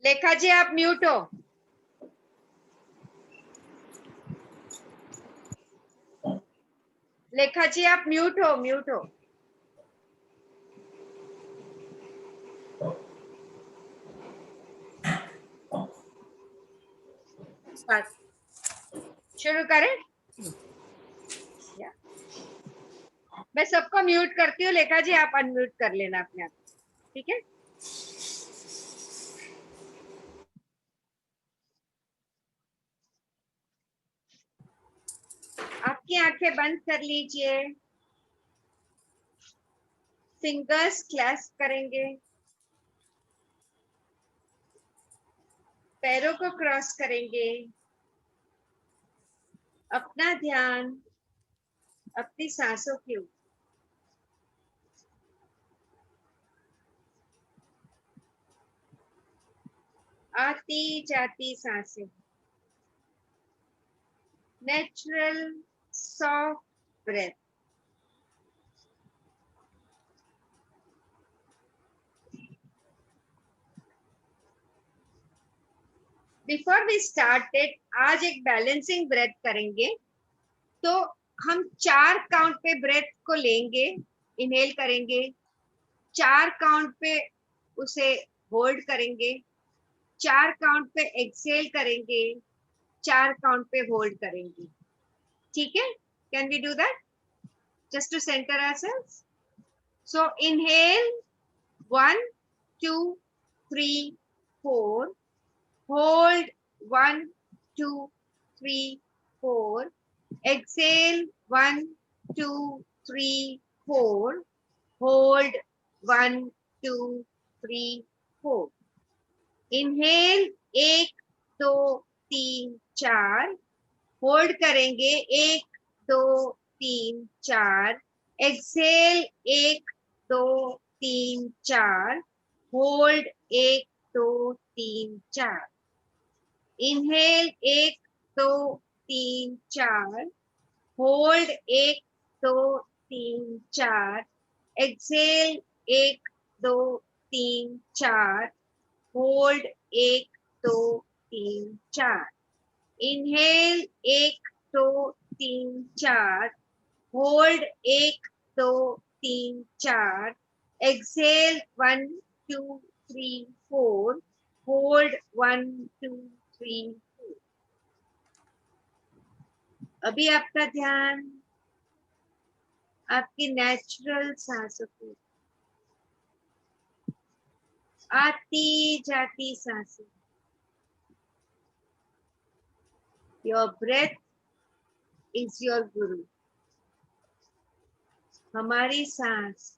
लेखा जी आप म्यूट हो। लेखा जी आप म्यूट हो, म्यूट हो। शुरू करें। या। मैं सबको म्यूट करती हूँ, लेखा जी आप अनम्यूट कर लेना अपने आप, ठीक है। आपकी आंखें बंद कर लीजिए। फिंगर्स क्लैस्प करेंगे, पैरों को क्रॉस करेंगे। अपना ध्यान अपनी सांसों के ऊपर। आती जाती सांसें, natural soft breath. Before we started, आज एक बैलेंसिंग ब्रेथ करेंगे। तो हम 4 काउंट पे ब्रेथ को लेंगे, इनहेल करेंगे, 4 काउंट पे उसे होल्ड करेंगे, 4 काउंट पे एक्सेल करेंगे, 4 काउंट पे होल्ड करेंगे। ठीक है, can we do that just to centre ourselves? So inhale 1 2 3 4, hold 1 2 3 4, exhale 1 2 3 4, hold 1 2 3 4। Inhale 1 2 3 4, hold करेंगे 1 2 3 4, exhale 1 2 3 4, hold 1 2 3 4। Inhale 1 2 3 4, hold 1 2 3 4, exhale 1 2 3 4, hold 1 2 3 4। Inhale 1 2 3 4, hold 1 2 3 4, exhale 1 2 3 4, hold 1 2 3 4। अभी आपका ध्यान आपकी नेचुरल सांसों पे, आती जाती सांसें। योर ब्रेथ इज योर गुरु। हमारी सांस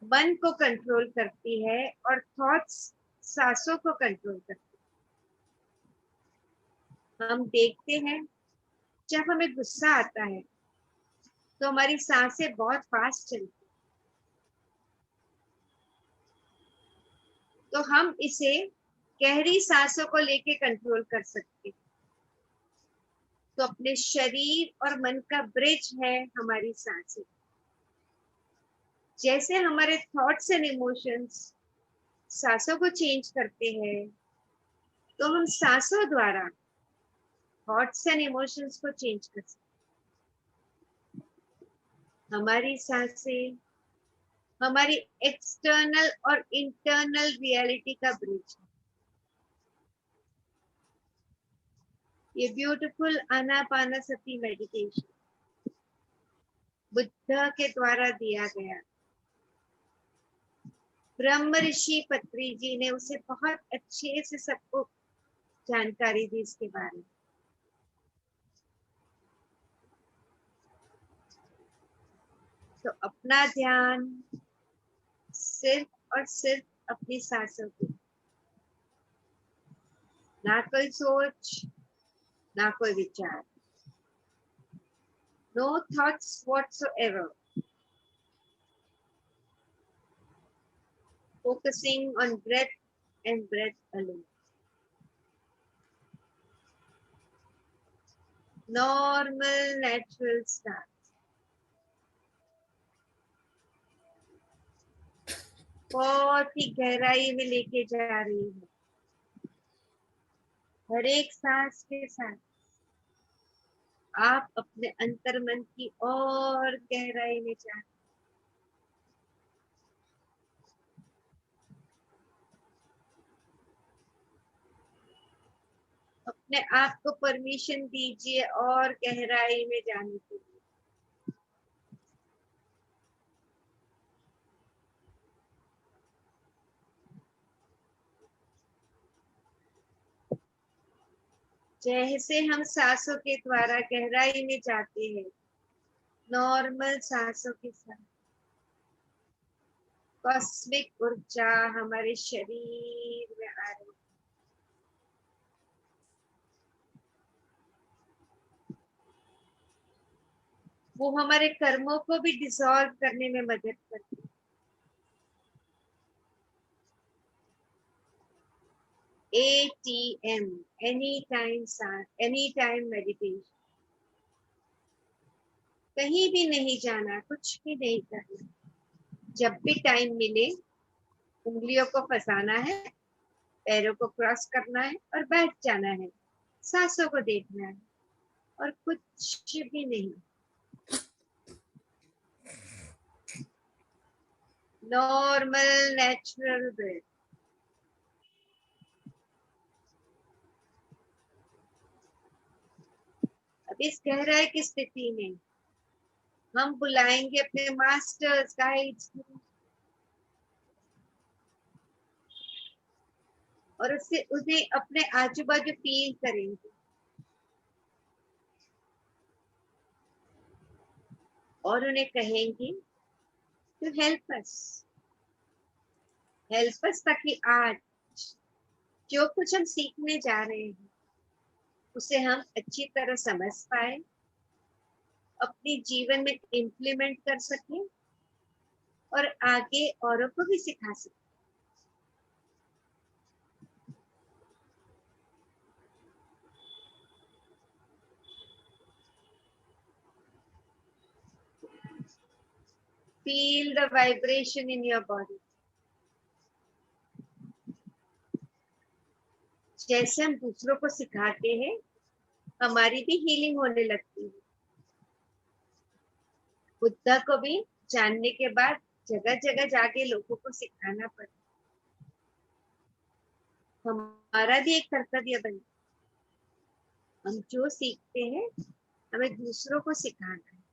मन को कंट्रोल करती है और थॉट्स सांसों को कंट्रोल करती है। हम देखते हैं जब हमें गुस्सा आता है तो हमारी सांसें बहुत फास्ट चलती हैं। तो हम इसे गहरी सांसों को लेके कंट्रोल कर सकते हैं। तो अपने शरीर और मन का ब्रिज है हमारी सांसें। जैसे हमारे थॉट्स एंड इमोशंस सांसों को चेंज करते हैं, तो हम सांसों द्वारा थॉट्स एंड इमोशंस को चेंज कर सकते हैं। हमारी सांसें हमारी एक्सटर्नल और इंटरनल रियलिटी का ब्रिज है। ये ब्यूटीफुल आनापानसती मेडिटेशन बुद्ध के द्वारा दिया गया। ब्रह्म ऋषि पत्री जी ने उसे बहुत अच्छे से सबको जानकारी दी इसके बारे में। तो अपना ध्यान सिर्फ और सिर्फ अपनी सांसों पे, ना कोई सोच, ना कोई विचार, no thoughts whatsoever, focusing on breath and breath alone. Normal, natural start. बहुत ही गहराई में लेके जा रही है। हर एक सांस के साथ आप अपने अंतर मन की और गहराई में जा, अपने आप को परमिशन दीजिए और गहराई में जाने के लिए। जैसे हम सांसों के द्वारा गहराई में जाते हैं, नॉर्मल सांसों के साथ कॉस्मिक ऊर्जा हमारे शरीर में आ रही है। वो हमारे कर्मों को भी डिसॉल्व करने में मदद करती है। ATM, any time meditation. कहीं भी नहीं जाना, कुछ भी नहीं करना, जब भी टाइम मिले उंगलियों को फंसाना है, पैरों को क्रॉस करना है और बैठ जाना है, सांसों को देखना है और कुछ भी नहीं। Normal natural breath. अब इस गहराई की स्थिति में हम बुलाएंगे अपने मास्टर्स, गाइड्स, और उससे उन्हें अपने आजू बाजू फील करेंगे और उन्हें कहेंगे टू हेल्प अस, ताकि आज जो कुछ हम सीखने जा रहे हैं उसे हम अच्छी तरह समझ पाए, अपने जीवन में इम्प्लीमेंट कर सके और आगे औरों को भी सिखा सके। Feel the vibration in your body. जैसे हम दूसरों को सिखाते हैं, हमारी भी हीलिंग होने लगती है। बुद्धा को भी जानने के बाद जगह जगह जाके लोगों को सिखाना पड़ा। हमारा भी एक कर्तव्य बन, हम जो सीखते हैं हमें दूसरों को सिखाना है।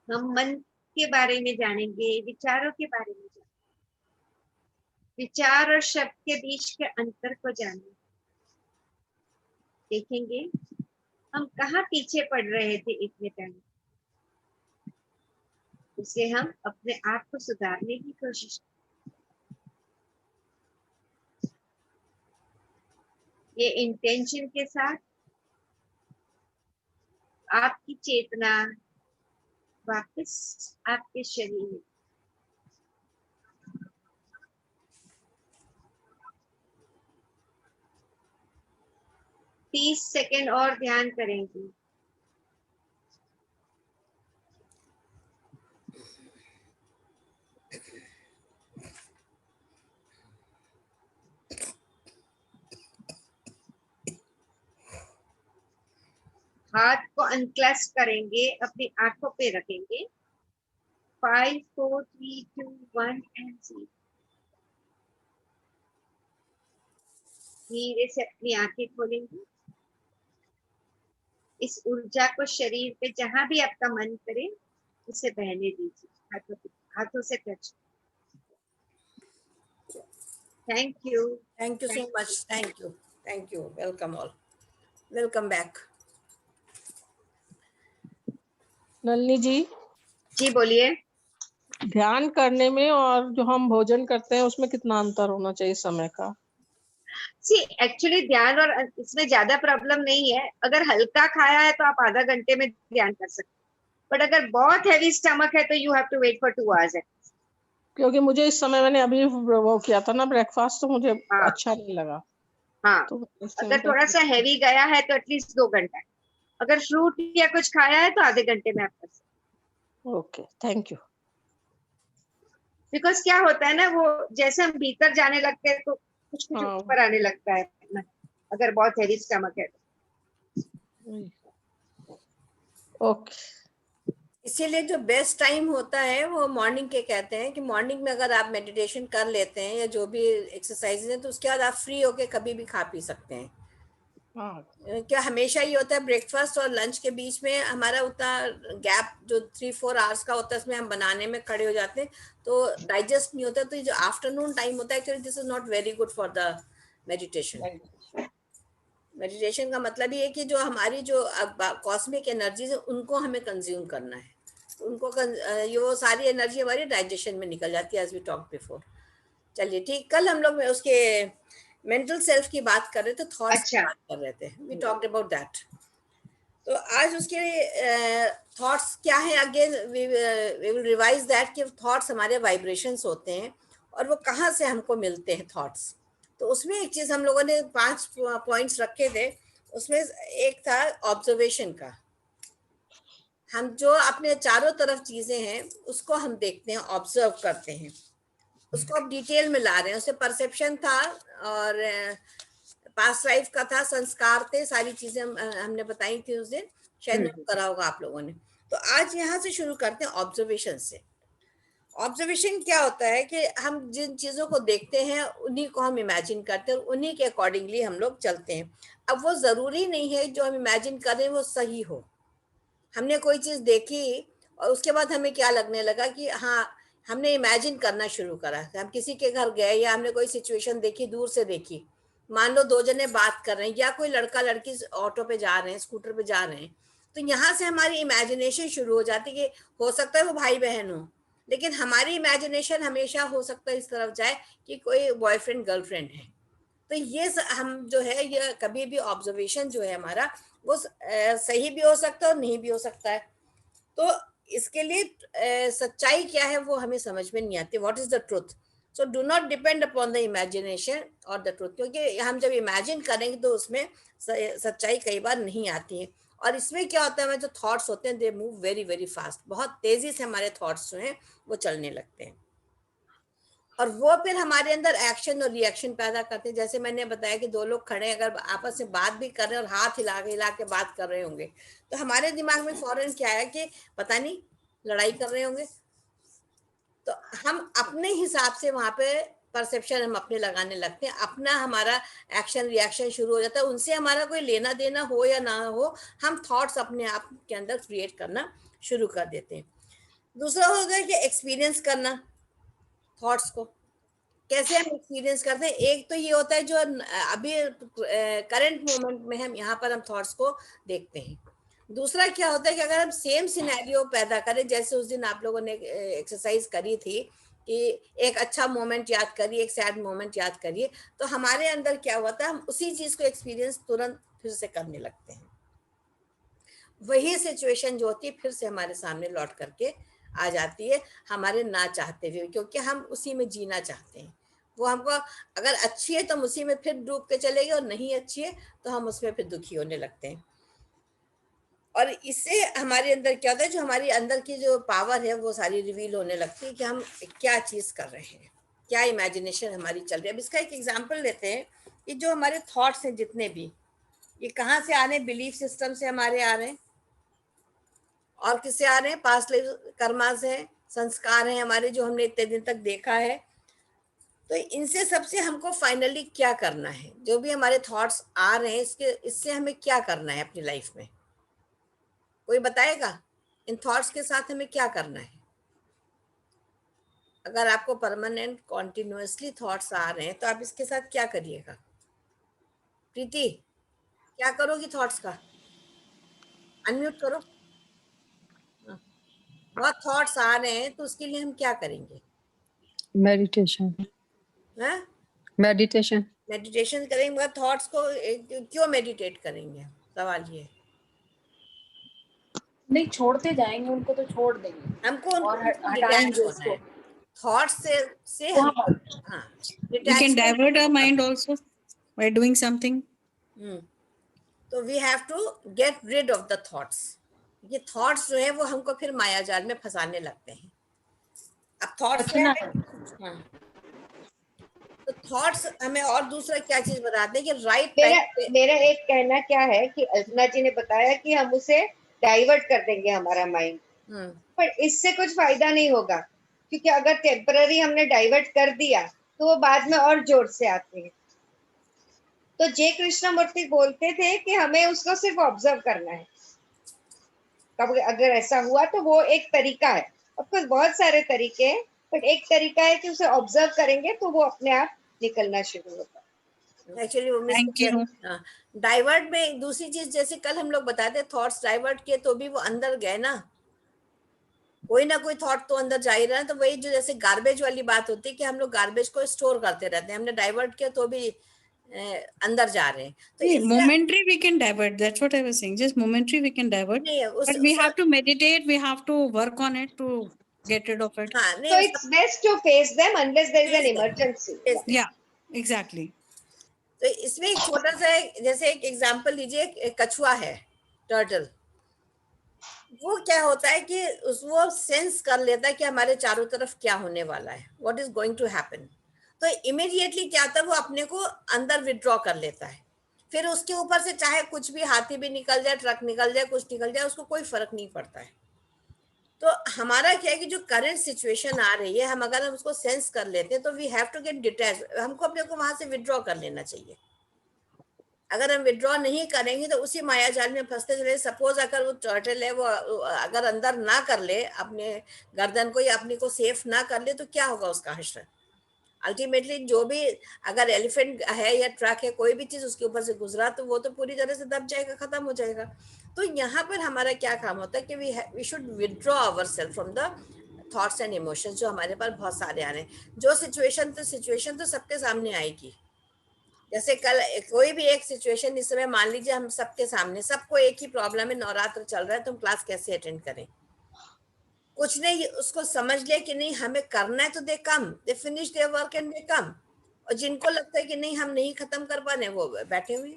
हम मन के बारे में जानेंगे, विचारों के बारे में जानेंगे, विचार और शब्द के बीच के अंतर को जानेंगे, देखेंगे हम कहाँ पीछे पड़ रहे थे इतने टाइम, उसे हम अपने आप को सुधारने की कोशिश। ये इंटेंशन के साथ आपकी चेतना वापस आपके शरीर में। तीस सेकेंड और ध्यान करेंगे। हाथ को अनक्लैस्प करेंगे, अपनी आंखों पे रखेंगे। 5 4 3 2 1 एंड 0। धीरे से अपनी आंखें खोलेंगे। इस ऊर्जा को शरीर पे जहां भी आपका मन करे उसे बहने दीजिए, हाथों से touch. Thank you so much. Thank you. Welcome all, welcome back. Nalini ji बोलिए। ध्यान करने में और जो हम भोजन करते हैं उसमें कितना अंतर होना चाहिए समय का? सी एक्चुअली ध्यान और इसमें ज्यादा प्रॉब्लम नहीं है। अगर हल्का खाया है तो आप आधा घंटे में ध्यान कर सकते हैं, बट अगर बहुत हैवी स्टमक है तो you have to wait for 2 hours। क्योंकि मुझे इस समय मैंने अभी वो किया था ना ब्रेकफास्ट, तो मुझे हाँ अच्छा नहीं लगा, हाँ, तो इस अगर टाइम थोड़ा सा हैवी गया है तो एटलीस्ट 2 घंटा, अगर फ्रूट या कुछ खाया है तो आधे घंटे में आप कर सकते। Okay, thank you. बिकॉज क्या होता है ना, वो जैसे हम भीतर जाने लगते हैं तो कुछ कुछ हाँ, ऊपर आने लगता है ना, अगर बहुत हैवी स्टमक है ओके। इसीलिए जो बेस्ट टाइम होता है वो मॉर्निंग के कहते हैं कि मॉर्निंग में अगर आप मेडिटेशन कर लेते हैं या जो भी एक्सरसाइज है, तो उसके बाद आप फ्री होके कभी भी खा पी सकते हैं। हाँ, क्या हमेशा ही होता है ब्रेकफास्ट और लंच के बीच में हमारा उतना गैप जो 3-4 आवर्स का होता है, उसमें हम बनाने में खड़े हो जाते हैं, तो डाइजेस्ट नहीं होता। तो ये जो आफ्टरनून टाइम होता है, actually this is not very good for the meditation. Meditation का मतलब ये है कि जो हमारी जो कॉस्मिक एनर्जीज है उनको हमें कंज्यूम करना है, तो उनको ये वो सारी एनर्जी हमारी डाइजेशन में निकल जाती है, एज वी टॉक बिफोर। चलिए ठीक, कल हम लोग उसके मेंटल सेल्फ की बात कर रहे थे, थॉट्स की अच्छा, बात कर रहे थे, वी टॉक्ड अबाउट दैट। तो आज उसके थॉट्स क्या है, again we will revise that कि थॉट्स हमारे वाइब्रेशंस होते हैं और वो कहाँ से हमको मिलते हैं थॉट्स। तो उसमें एक चीज हम लोगों ने 5 पॉइंट्स रखे थे, उसमें एक था ऑब्जर्वेशन का। हम जो अपने चारों तरफ चीजें हैं उसको हम देखते हैं, ऑब्जर्व करते हैं, उसको अब डिटेल में ला रहे हैं। उसे परसेप्शन था और पास्ट लाइफ का था, संस्कार थे, सारी चीजें हमने बताई थी उस दिन, शायद नोट करा होगा आप लोगों ने। तो आज यहाँ से शुरू करते हैं ऑब्जर्वेशन से। ऑब्जर्वेशन क्या होता है कि हम जिन चीजों को देखते हैं उन्हीं को हम इमेजिन करते हैं और उन्हीं के अकॉर्डिंगली हम लोग चलते हैं। अब वो जरूरी नहीं है जो हम इमेजिन कर रहे हैं वो सही हो। हमने कोई चीज देखी और उसके बाद हमें क्या लगने लगा कि हाँ, हमने इमेजिन करना शुरू करा। हम किसी के घर गए या हमने कोई सिचुएशन देखी, दूर से देखी, मान लो 2 जने बात कर रहे हैं या कोई लड़का लड़की ऑटो पे जा रहे हैं, स्कूटर पे जा रहे हैं, तो यहाँ से हमारी इमेजिनेशन शुरू हो जाती है कि हो सकता है वो भाई बहन हो, लेकिन हमारी इमेजिनेशन हमेशा हो सकता है इस तरफ जाए कि कोई बॉयफ्रेंड गर्लफ्रेंड है। तो ये हम जो है, ये कभी भी ऑब्जर्वेशन जो है हमारा वो सही भी हो सकता है और नहीं भी हो सकता है। तो इसके लिए सच्चाई क्या है वो हमें समझ में नहीं आती, what is the truth. So do not depend upon the imagination और द ट्रुथ, क्योंकि हम जब इमेजिन करेंगे तो उसमें सच्चाई कई बार नहीं आती है। और इसमें क्या होता है, हमारे जो थॉट्स होते हैं they move very very fast, बहुत तेजी से हमारे थॉट्स जो हैं वो चलने लगते हैं और वो फिर हमारे अंदर एक्शन और रिएक्शन पैदा करते हैं। जैसे मैंने बताया कि 2 लोग खड़े अगर आपस में बात भी कर रहे हैं और हाथ हिला हिला के बात कर रहे होंगे, तो हमारे दिमाग में फौरन क्या है कि पता नहीं लड़ाई कर रहे होंगे। तो हम अपने हिसाब से वहां पे परसेप्शन हम अपने लगाने लगते हैं, अपना हमारा एक्शन रिएक्शन शुरू हो जाता है। उनसे हमारा कोई लेना देना हो या ना हो, हम थॉट्स अपने आप के अंदर क्रिएट करना शुरू कर देते हैं। दूसरा हो गया कि एक्सपीरियंस करना थॉट्स को। कैसे हम एक्सपीरियंस करते हैं, एक तो ये होता है जो अभी करंट मोमेंट में हम यहाँ पर हम थॉट्स को देखते हैं। दूसरा क्या होता है कि अगर हम सेम सिनेरियो पैदा करें, जैसे उस दिन आप लोगों ने एक्सरसाइज करी थी कि एक अच्छा मोमेंट याद करिए, एक सैड मोमेंट याद करिए, तो हमारे अंदर क्या हुआ था, हम उसी चीज को एक्सपीरियंस तुरंत फिर से करने लगते हैं। वही सिचुएशन जो होती है फिर से हमारे सामने लौट करके आ जाती है, हमारे ना चाहते हुए, क्योंकि हम उसी में जीना चाहते हैं। वो हमको अगर अच्छी है तो हम उसी में फिर डूब के चलेंगे, और नहीं अच्छी है तो हम उसमें फिर दुखी होने लगते हैं। और इससे हमारे अंदर क्या होता है, जो हमारी अंदर की जो पावर है वो सारी रिवील होने लगती है कि हम क्या चीज कर रहे हैं, क्या इमेजिनेशन हमारी चल रही है। अब इसका एक एग्जाम्पल लेते हैं कि जो हमारे थॉट्स हैं जितने भी, ये कहाँ से आ रहे हैं, बिलीफ सिस्टम से हमारे आ रहे हैं। और किससे आ रहे हैं, पास्ट लाइफ कर्मा से, संस्कार हैं हमारे जो हमने इतने दिन तक देखा है। तो इनसे सबसे हमको फाइनली क्या करना है, जो भी हमारे थॉट्स आ रहे हैं इससे हमें क्या करना है अपनी लाइफ में, कोई बताएगा इन थॉट्स के साथ हमें क्या करना है। अगर आपको परमानेंट कॉन्टिन्यूसली थॉट्स आ रहे हैं तो आप इसके साथ क्या करिएगा। प्रीति, क्या करोगी थॉट्स का, अनम्यूट करो। हाँ, बहुत थॉट्स आ रहे हैं तो उसके लिए हम क्या करेंगे। मेडिटेशन। हाँ, मेडिटेशन। मेडिटेशन करेंगे, मगर थॉट्स को क्यों मेडिटेट करेंगे, सवाल ये है। नहीं, छोड़ते जाएंगे उनको तो छोड़ देंगे हमको और उनको हटाएंगे डिटैच होना उसको। है। थॉट्स से तो हमको, हम हाँ, we can detachment, divert our mind also by doing something. तो we have to get rid of the thoughts. ये थॉट्स जो है वो हमको फिर माया जाल में फंसाने लगते हैं। अब थॉट्स क्या रचना, है, हाँ, तो थॉट्स हमें और दूसरा क्या चीज बताते हैं कि राइट मेरा टाइम पे, मेरा एक कहना क्या है कि अल्पना जी ने बताया कि हम उसे डाइवर्ट कर देंगे हमारा माइंड, पर इससे कुछ फायदा नहीं होगा, क्योंकि अगर टेम्पररी हमने डाइवर्ट कर दिया तो वो बाद में और जोर से आते हैं। तो जय कृष्णमूर्ति बोलते थे कि हमें उसको सिर्फ ऑब्जर्व करना है। कब अगर ऐसा हुआ तो वो एक तरीका है, ऑफकोर्स बहुत सारे तरीके हैं, बट एक तरीका है कि उसे ऑब्जर्व करेंगे तो वो अपने आप निकलना शुरू होता है। एक्चुअली वो मिस, Thank you. डाइवर्ट में दूसरी चीज, जैसे कल हम लोग बताते थॉट्स डाइवर्ट किए तो भी वो अंदर गए ना, कोई ना कोई थॉट तो अंदर जा ही रहा है। तो वही जो जैसे गार्बेज वाली बात होती है कि हम लोग गार्बेज को स्टोर करते रहते हैं, हमने डाइवर्ट किया तो भी अंदर जा रहे हैं। तो See, इससे momentary we can divert. That's what I was saying. Just momentary we can divert. नहीं But we have to meditate. We have to work on it to get rid of it. हाँ So नहीं, it's best to face them unless there is an emergency. Yeah, exactly. तो इसमें एक छोटा सा जैसे एक एग्जांपल लीजिए, एक कछुआ है, टर्टल। वो क्या होता है कि वो सेंस कर लेता है कि हमारे चारों तरफ क्या होने वाला है, what is going to happen. तो इमीडिएटली क्या होता है, वो अपने को अंदर विड्रॉ कर लेता है। फिर उसके ऊपर से चाहे कुछ भी, हाथी भी निकल जाए, ट्रक निकल जाए, कुछ निकल जाए, उसको कोई फर्क नहीं पड़ता है। तो हमारा क्या है कि जो करंट सिचुएशन आ रही है, हम अगर हम उसको सेंस कर लेते हैं तो we have to get detach, हमको अपने को वहां से विड्रॉ कर लेना चाहिए। अगर हम विड्रॉ नहीं करेंगे तो उसी माया जाल में फंसते चले। सपोज अगर वो टर्टल है, वो अगर अंदर ना कर ले अपने गर्दन को या अपनी को सेफ ना कर ले तो क्या होगा उसका हश्र। अल्टीमेटली जो भी, अगर एलिफेंट है या ट्रक है, कोई भी चीज उसके ऊपर से गुजरा तो वो तो पूरी तरह से दब जाएगा, खत्म हो जाएगा। तो यहाँ पर हमारा क्या काम होता है कि we should withdraw ourselves from the thoughts and emotions जो हमारे पास बहुत सारे आ रहे हैं। जो सिचुएशन तो सबके सामने आएगी। जैसे कल कोई भी एक सिचुएशन इस समय मान लीजिए हम सबके सामने, सबको एक ही प्रॉब्लम है, नवरात्र चल रहा है तो हम क्लास कैसे अटेंड करें। कुछ नहीं, उसको समझ ले कि नहीं हमें करना है तो they come, they finish their work and they come. और जिनको लगता है कि नहीं हम नहीं खत्म कर पा रहे, वो बैठे हुए।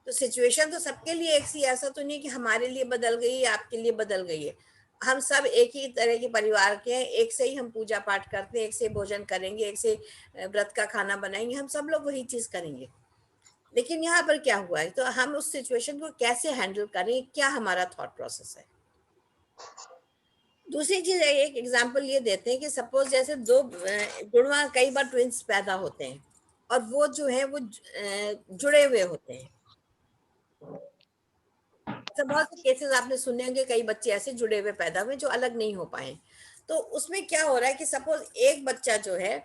तो सिचुएशन तो सबके लिए एक सी, ऐसा तो नहीं कि हमारे लिए बदल गई है, आपके लिए बदल गई है। हम सब एक ही तरह के परिवार के हैं, एक से ही हम पूजा पाठ करते हैं, एक से भोजन करेंगे, एक से व्रत का खाना बनाएंगे, हम सब लोग वही चीज करेंगे। लेकिन यहाँ पर क्या हुआ है, तो हम उस सिचुएशन को कैसे हैंडल करें, क्या हमारा थॉट प्रोसेस है। दूसरी चीज एक एग्जांपल ये देते हैं कि सपोज जैसे दो जुड़वा, कई बार ट्विंस पैदा होते हैं और वो जो है वो जुड़े हुए होते हैं। ऐसे बहुत से केसेस आपने सुने होंगे, कई बच्चे ऐसे जुड़े हुए पैदा हुए जो अलग नहीं हो पाए। तो उसमें क्या हो रहा है कि सपोज एक बच्चा जो है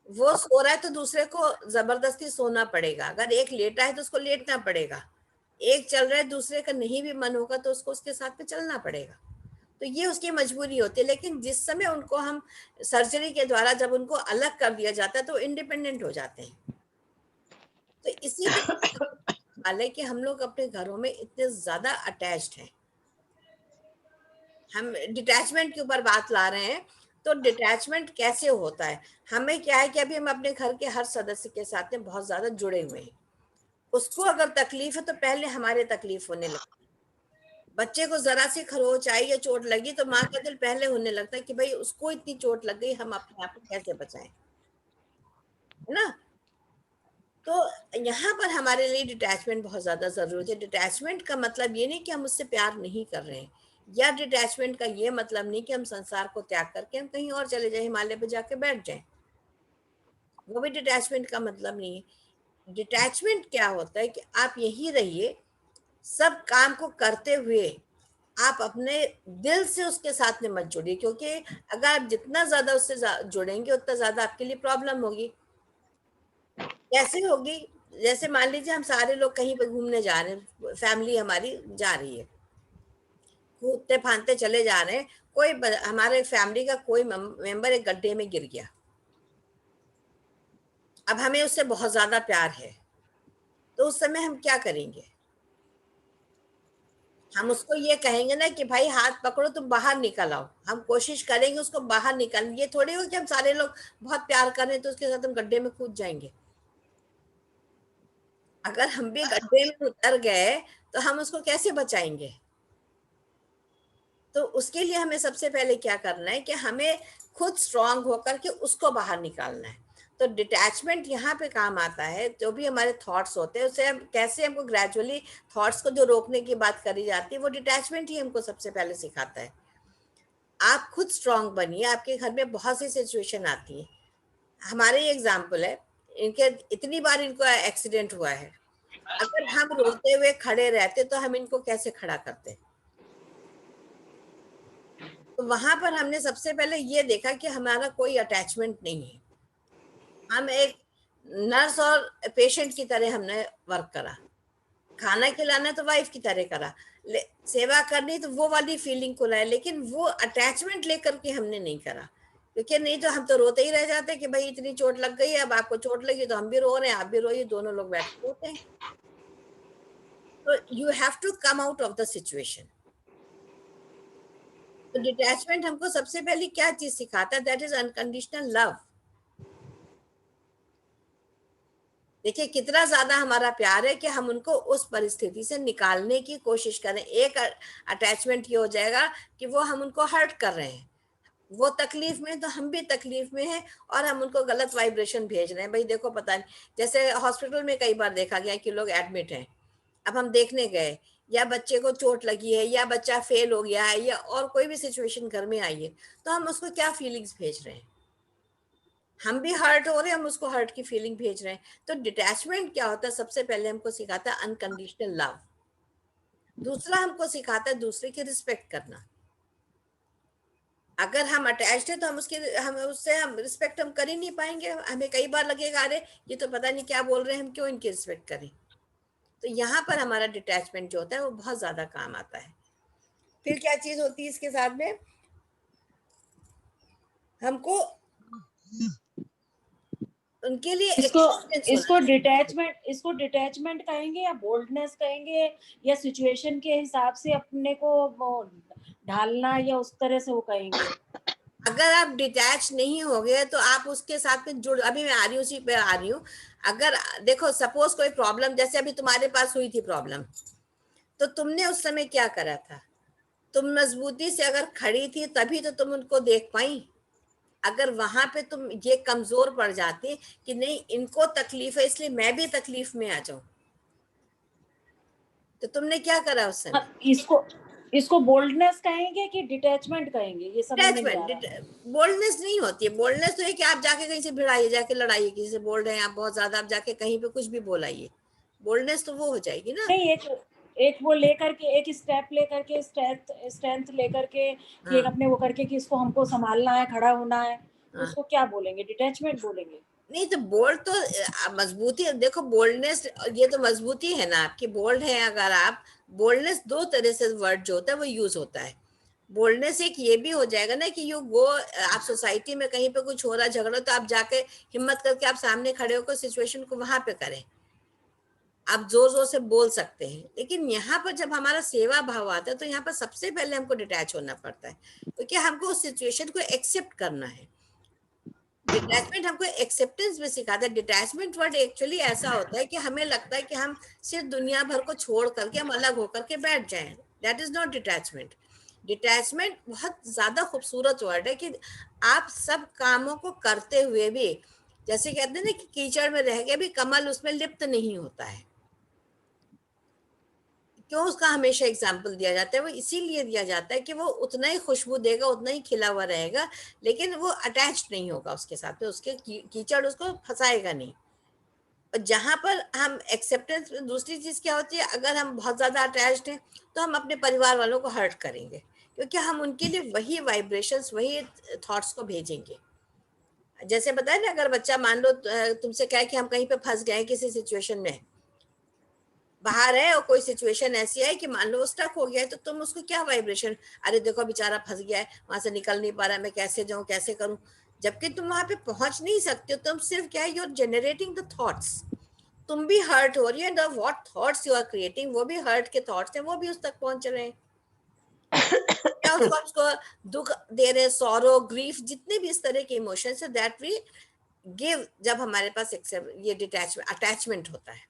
वो सो रहा है तो दूसरे को जबरदस्ती सोना पड़ेगा, अगर एक लेटा है तो उसको लेटना पड़ेगा, एक चल रहा है दूसरे का नहीं भी मन होगा तो उसको उसके साथ में चलना पड़ेगा। तो ये उसकी मजबूरी होती है। लेकिन जिस समय उनको हम सर्जरी के द्वारा जब उनको अलग कर दिया जाता है तो इंडिपेंडेंट हो जाते हैं। तो इसी हालांकि हम लोग अपने घरों में इतने ज्यादा अटैच्ड हैं, हम डिटैचमेंट के ऊपर बात ला रहे हैं। तो डिटैचमेंट कैसे होता है, हमें क्या है कि अभी हम अपने घर के हर सदस्य के साथ में बहुत ज्यादा जुड़े हुए हैं। उसको अगर तकलीफ है तो पहले हमारे तकलीफ होने लगती है। बच्चे को जरा सी खरोच आई या चोट लगी तो माँ का दिल पहले होने लगता है कि भाई उसको इतनी चोट लग गई, हम अपने आप को कैसे बचाएं, है ना। तो यहाँ पर हमारे लिए डिटैचमेंट बहुत ज्यादा जरूरी है। डिटैचमेंट का मतलब ये नहीं कि हम उससे प्यार नहीं कर रहे हैं, या डिटैचमेंट का ये मतलब नहीं कि हम संसार को त्याग करके हम कहीं और चले जाएं, हिमालय पे जाके बैठ जाएं, वो भी डिटैचमेंट का मतलब नहीं है। डिटैचमेंट क्या होता है कि आप यहीं रहिए, सब काम को करते हुए आप अपने दिल से उसके साथ में मत जुड़िए, क्योंकि अगर आप जितना ज्यादा उससे जुड़ेंगे उतना ज्यादा आपके लिए प्रॉब्लम होगी। कैसे होगी, जैसे मान लीजिए हम सारे लोग कहीं पे घूमने जा रहे हैं, फैमिली हमारी जा रही है, कूदते फांदते चले जा रहे हैं, हमारे फैमिली का कोई मेंबर एक गड्ढे में गिर गया। अब हमें उससे बहुत ज्यादा प्यार है, तो उस समय हम क्या करेंगे, हम उसको ये कहेंगे ना कि भाई हाथ पकड़ो, तुम बाहर निकल आओ, हम कोशिश करेंगे उसको बाहर निकल। ये थोड़ी हो कि हम सारे लोग बहुत प्यार करें तो उसके साथ हम गड्ढे में कूद जाएंगे। अगर हम भी गड्ढे में उतर गए तो हम उसको कैसे बचाएंगे? तो उसके लिए हमें सबसे पहले क्या करना है कि हमें खुद स्ट्रांग होकर के उसको बाहर निकालना है। तो डिटैचमेंट यहाँ पे काम आता है। जो भी हमारे थॉट्स होते हैं उसे हम कैसे, हमको ग्रेजुअली थॉट्स को जो रोकने की बात करी जाती है वो डिटैचमेंट ही हमको सबसे पहले सिखाता है। आप खुद स्ट्रांग बनिए। आपके घर में बहुत सी सिचुएशन आती है। हमारे एग्जाम्पल है, इनके इतनी बार इनको एक्सीडेंट हुआ है। अगर हम रोते हुए खड़े रहते तो हम इनको कैसे खड़ा करते? तो वहां पर हमने सबसे पहले ये देखा कि हमारा कोई अटैचमेंट नहीं है। हम एक नर्स और पेशेंट की तरह हमने वर्क करा। खाना खिलाना तो वाइफ की तरह करा, सेवा करनी तो वो वाली फीलिंग को लाए, लेकिन वो अटैचमेंट लेकर के हमने नहीं करा। क्योंकि नहीं तो हम तो रोते ही रह जाते कि भाई इतनी चोट लग गई है, अब आपको चोट लगी तो हम भी रो रहे हैं, आप भी रोइए, दोनों लोग बैठ के रोते हैं। तो you have to come out of the situation. तो डिटैचमेंट हमको सबसे पहले क्या चीज सिखाता है? That is unconditional love. देखिए कितना ज्यादा हमारा प्यार है कि हम उनको उस परिस्थिति से निकालने की कोशिश करें। एक अटैचमेंट ये हो जाएगा कि वो हम उनको हर्ट कर रहे हैं, वो तकलीफ में तो हम भी तकलीफ में हैं और हम उनको गलत वाइब्रेशन भेज रहे हैं। भाई देखो, पता नहीं, जैसे हॉस्पिटल में कई बार देखा गया कि लोग एडमिट हैं, अब हम देखने गए, या बच्चे को चोट लगी है, या बच्चा फेल हो गया है, या और कोई भी सिचुएशन घर में आई है, तो हम उसको क्या फीलिंग्स भेज रहे हैं? हम भी हर्ट हो रहे हैं, हम उसको हर्ट की फीलिंग भेज रहे हैं। तो डिटैचमेंट क्या होता है? सबसे पहले हमको सिखाता है अनकंडीशनल लव। दूसरा हमको सिखाता है दूसरे की रिस्पेक्ट करना। अगर हम अटैच्ड है तो हम उससे हम रिस्पेक्ट हम कर ही नहीं पाएंगे। हमें कई बार लगेगा अरे ये तो पता नहीं क्या बोल रहे हैं, हम क्यों इनकी रिस्पेक्ट करें? तो यहाँ पर हमारा डिटैचमेंट जो होता है वो बहुत ज्यादा काम आता है। फिर क्या चीज होती है इसके साथ में? हमको उनके लिए इसको एक्सेप्टेंस होना है। इसको डिटैचमेंट कहेंगे या बोल्डनेस कहेंगे, या सिचुएशन के हिसाब से अपने को वो ढालना, या उस तरह से वो कहेंगे? अगर आप डिटैच नहीं हो गए तो आप उसके साथ में जुड़, अभी मैं आ रही हूँ, उसी पे आ रही हूँ। अगर देखो सपोज कोई प्रॉब्लम, जैसे अभी तुम्हारे पास हुई थी प्रॉब्लम, तो तुमने उस समय क्या करा था? तुम मजबूती से अगर खड़ी थी तभी तो तुम उनको देख पाई। अगर वहां पे तुम ये कमजोर पड़ जाती कि नहीं इनको तकलीफ है इसलिए मैं भी तकलीफ में आ जाऊं, तो तुमने क्या करा उस समय? इसको बोल्डनेस कहेंगे कि डिटैचमेंट कहेंगे, ये समझ में नहीं आ रहा। अटैचमेंट, बोल्डनेस नहीं होती है। बोल्डनेस तो है कि आप जाके कहीं से भिड़ाइए, जाके लड़ाइए, किसी से बोल रहे हैं आप बहुत ज्यादा, आप जाके कहीं पे कुछ भी बोलाइए, बोल्डनेस तो वो हो जाएगी ना। नहीं, एक वो लेकर के, एक स्टेप लेकर के, स्ट्रेंथ लेकर के, कि एक हाँ अपने वो करके कि इसको हमको संभालना है, खड़ा होना है, हाँ। उसको क्या बोलेंगे? डिटैचमेंट बोलेंगे? नहीं तो बोल्ड तो मजबूती, देखो बोल्डनेस ये तो मजबूती है ना आपकी। बोल्ड है अगर आप, बोल्डनेस दो तरह से वर्ड जो होता है वो यूज होता है। बोल्डनेस एक ये भी हो जाएगा ना कि यू गो, आप सोसाइटी में कहीं पे कुछ हो रहा झगड़ा तो आप जाके हिम्मत करके आप सामने खड़े होकर सिचुएशन को वहां पे करें, आप जोर जोर से बोल सकते हैं। लेकिन यहाँ पर जब हमारा सेवा भाव आता है तो यहाँ पर सबसे पहले हमको डिटैच होना पड़ता है, क्योंकि हमको उस सिचुएशन को एक्सेप्ट करना है। डिटैचमेंट हमको एक्सेप्टेंस में सिखाता है। डिटैचमेंट वर्ड एक्चुअली ऐसा होता है कि हमें लगता है कि हम सिर्फ दुनिया भर को छोड़ करके हम अलग होकर के बैठ जाएं। That is not detachment. Detachment बहुत ज्यादा खूबसूरत वर्ड है कि आप सब कामों को करते हुए भी, जैसे कहते हैं ना कि कीचड़ में रह के भी कमल उसमें लिप्त नहीं होता है। क्यों उसका हमेशा एग्जाम्पल दिया जाता है? वो इसीलिए दिया जाता है कि वो उतना ही खुशबू देगा, उतना ही खिला हुआ रहेगा, लेकिन वो अटैच नहीं होगा उसके साथ में, उसके कीचड़ उसको फंसाएगा नहीं। और जहां पर हम एक्सेप्टेंस, दूसरी चीज क्या होती है, अगर हम बहुत ज्यादा अटैच्ड हैं तो हम अपने परिवार वालों को हर्ट करेंगे, क्योंकि हम उनके लिए वही वाइब्रेशंस, वही थॉट्स को भेजेंगे। जैसे बताए ना, अगर बच्चा मान लो तुमसे कहे कि हम कहीं पे फंस गए किसी सिचुएशन में, बाहर है और कोई सिचुएशन ऐसी है कि मान लो वो स्टक हो गया है, तो तुम उसको क्या वाइब्रेशन, अरे देखो बेचारा फंस गया है, वहां से निकल नहीं पा रहा है, मैं कैसे जाऊं, कैसे करूं? जबकि तुम वहां पे पहुंच नहीं सकते हो, तुम सिर्फ क्या है, यूर जनरेटिंग द थॉट्स। तुम भी हर्ट हो रही है, the what thoughts you are creating वो भी हर्ट के थॉट्स हैं, वो भी उस तक पहुंच रहे हैं। क्या उसको दुख दे रहे, सॉरो, ग्रीफ, जितने भी इस तरह के इमोशंस है दैट वी गिव जब हमारे पास ये डिटैचमेंट अटैचमेंट होता है।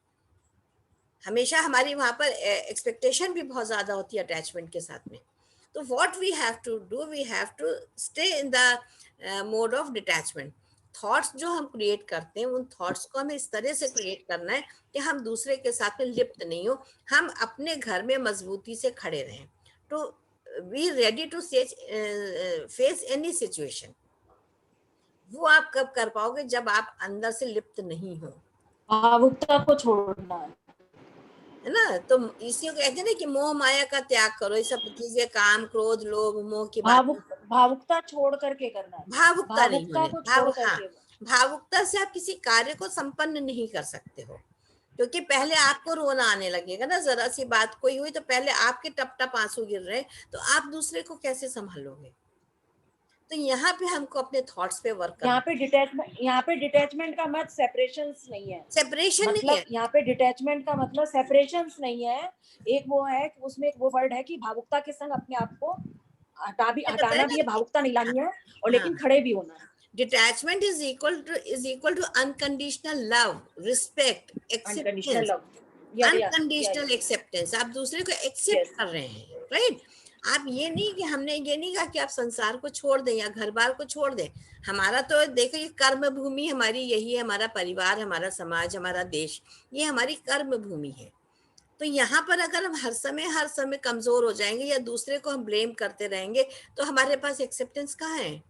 हमेशा हमारी वहां पर एक्सपेक्टेशन भी बहुत ज्यादा होती है अटैचमेंट के साथ में। तो what we have to do, we have to stay in the mode of detachment. Thoughts जो हम क्रिएट करते हैं उन थॉट्स को हमें इस तरह से क्रिएट करना है कि हम दूसरे के साथ में लिप्त नहीं हो, हम अपने घर में मजबूती से खड़े रहें, to be ready to face any situation. वो आप कब कर पाओगे, जब आप अंदर से लिप्त नहीं हो, भावुकता को छोड़ना है ना। तो इसी को कहते हैं ना कि मोह माया का त्याग करो, ये सब चीजें, काम, क्रोध, लोभ, मोह की बात, भावुकता छोड़ करके करना है, भावुकता नहीं भावुकता होने, को छोड़ करके। भावुकता से आप किसी कार्य को संपन्न नहीं कर सकते हो, क्योंकि पहले आपको रोना आने लगेगा ना, जरा सी बात कोई हुई तो पहले आपके टप टप आंसू गिर रहे हैं, तो आप दूसरे को कैसे संभालोगे। तो यहाँ पे हमको अपने थॉट्स पे वर्क करना। यहाँ पे डिटैचमेंट का मत सेपरेशन नहीं है, सेपरेशन नहीं मतलब है, यहाँ पे डिटैचमेंट का मतलब सेपरेशन नहीं है। एक वो है, उसमें एक वो वर्ड है कि भावुकता के संग अपने आप को हटाना भी है, भावुकता नहीं लानी है, और लेकिन खड़े भी होना है। Detachment is equal to unconditional love, respect, unconditional acceptance, love, unconditional acceptance. आप दूसरे को एक्सेप्ट कर रहे हैं, राइट। आप ये नहीं कि हमने ये नहीं कहा कि आप संसार को छोड़ दें या घर बार को छोड़ दें। हमारा तो देखो ये कर्म भूमि हमारी यही है, हमारा परिवार, हमारा समाज, हमारा देश, ये हमारी कर्म भूमि है। तो यहाँ पर अगर हम हर समय कमजोर हो जाएंगे या दूसरे को हम ब्लेम करते रहेंगे तो हमारे पास एक्सेप्टेंस कहाँ है।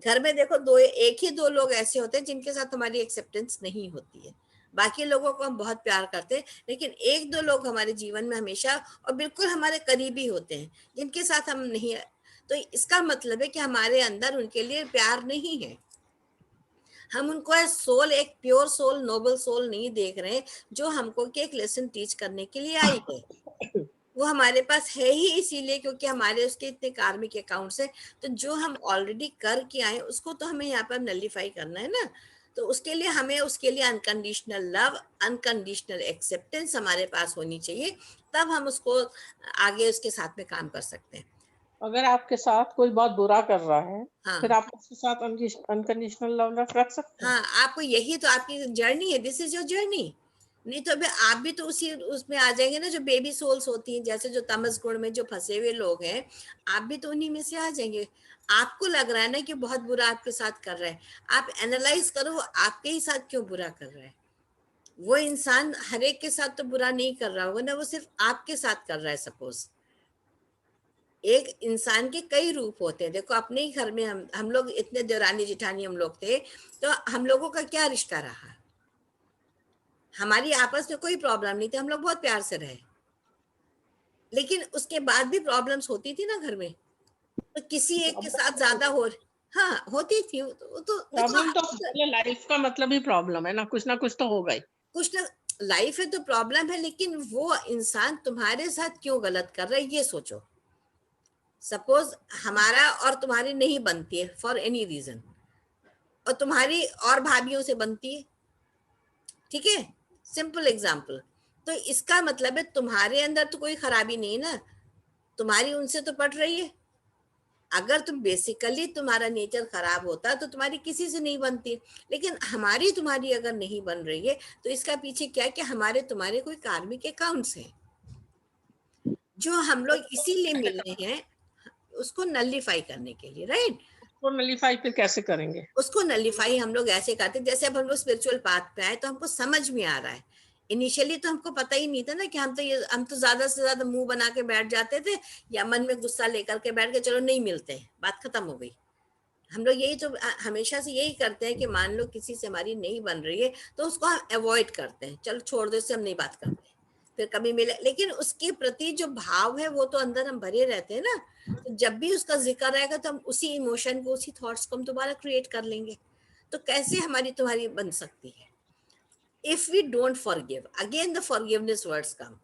घर में देखो एक ही दो लोग ऐसे होते हैं जिनके साथ हमारी एक्सेप्टेंस नहीं होती है, बाकी लोगों को हम बहुत प्यार करते हैं, लेकिन एक दो लोग हमारे जीवन में हमेशा और बिल्कुल हमारे करीबी होते हैं जिनके साथ हम नहीं। तो इसका मतलब है कि हमारे अंदर उनके लिए प्यार नहीं है, हम उनको सोल, एक प्योर सोल, नोबल सोल नहीं देख रहे हैं जो हमको कि एक लेसन टीच करने के लिए आई है। वो हमारे पास है ही इसीलिए क्योंकि हमारे उसके इतने कार्मिक अकाउंट्स है। तो जो हम ऑलरेडी कर के आए उसको तो हमें यहाँ पर नलीफाई करना है ना। तो उसके लिए हमें अनकंडीशनल लव, अनकंडीशनल एक्सेप्टेंस हमारे पास होनी चाहिए, तब हम उसको आगे उसके साथ में काम कर सकते हैं। अगर आपके साथ कोई बहुत बुरा कर रहा है, हाँ, फिर आप उसके साथ अनकंडीशनल लव रख सकते हैं। हाँ, आपको यही तो आपकी जर्नी है, दिस इज योर जर्नी। नहीं तो आप भी तो उसी उसमें आ जाएंगे ना, जो बेबी सोल्स होती हैं, जैसे जो तमस गुण में जो फंसे हुए लोग हैं, आप भी तो उन्हीं में से आ जाएंगे। आपको लग रहा है ना कि बहुत बुरा आपके साथ कर रहा है, आप एनालाइज करो वो आपके ही साथ क्यों बुरा कर रहा है। वो इंसान हर एक के साथ तो बुरा नहीं कर रहा होगा ना, वो सिर्फ आपके साथ कर रहा है। सपोज एक इंसान के कई रूप होते हैं। देखो अपने ही घर में हम लोग इतने देवरानी जिठानी हम लोग थे, तो हम लोगों का क्या रिश्ता रहा, हमारी आपस में कोई प्रॉब्लम नहीं थी, हम लोग बहुत प्यार से रहे। लेकिन उसके बाद भी प्रॉब्लम्स होती थी ना घर में, तो किसी एक के साथ ज्यादा हाँ होती थी। तो प्रॉब्लम तो लाइफ का मतलब ही प्रॉब्लम है ना कुछ तो होगा ही। कुछ ना लाइफ है तो प्रॉब्लम है, लेकिन वो इंसान तुम्हारे साथ क्यों गलत कर रहा है ये सोचो। सपोज हमारा और तुम्हारी नहीं बनती है फॉर एनी रीजन, और तुम्हारी और भाभीियों से बनती है, ठीक है, सिंपल एग्जाम्पल। तो इसका मतलब है तुम्हारे अंदर तो कोई खराबी नहीं ना, तुम्हारी उनसे तो पट रही है। अगर तुम बेसिकली तुम्हारा नेचर खराब होता तो तुम्हारी किसी से नहीं बनती, लेकिन हमारी तुम्हारी अगर नहीं बन रही है तो इसका पीछे क्या है कि हमारे तुम्हारे कोई कार्मिक अकाउंट्स हैं जो हम लोग इसीलिए मिल रहे हैं, उसको नलिफाई करने के लिए, राइट। उसको नलीफाई फिर कैसे करेंगे? उसको नलिफाई हम लोग ऐसे करते, जैसे अब हम लोग स्पिरिचुअल पाथ पे आए तो हमको समझ में आ रहा है। इनिशियली तो हमको पता ही नहीं था ना कि हम तो ज्यादा से ज्यादा मुंह बना के बैठ जाते थे या मन में गुस्सा लेकर के बैठ के चलो नहीं मिलते हैं, बात खत्म हो गई। हम लोग यही तो हमेशा से यही करते हैं कि मान लो किसी से हमारी नहीं बन रही है तो उसको हम अवॉइड करते हैं, चलो छोड़ दो, इससे हम नहीं बात करते, फिर कभी मिले। लेकिन उसके प्रति जो भाव है वो तो अंदर हम भरे रहते हैं ना, तो जब भी उसका जिक्र आएगा तो हम उसी इमोशन को, उसी थॉट्स को हम दोबारा क्रिएट कर लेंगे। तो कैसे हमारी तुम्हारी बन सकती है if we don't forgive. Again the forgiveness words come.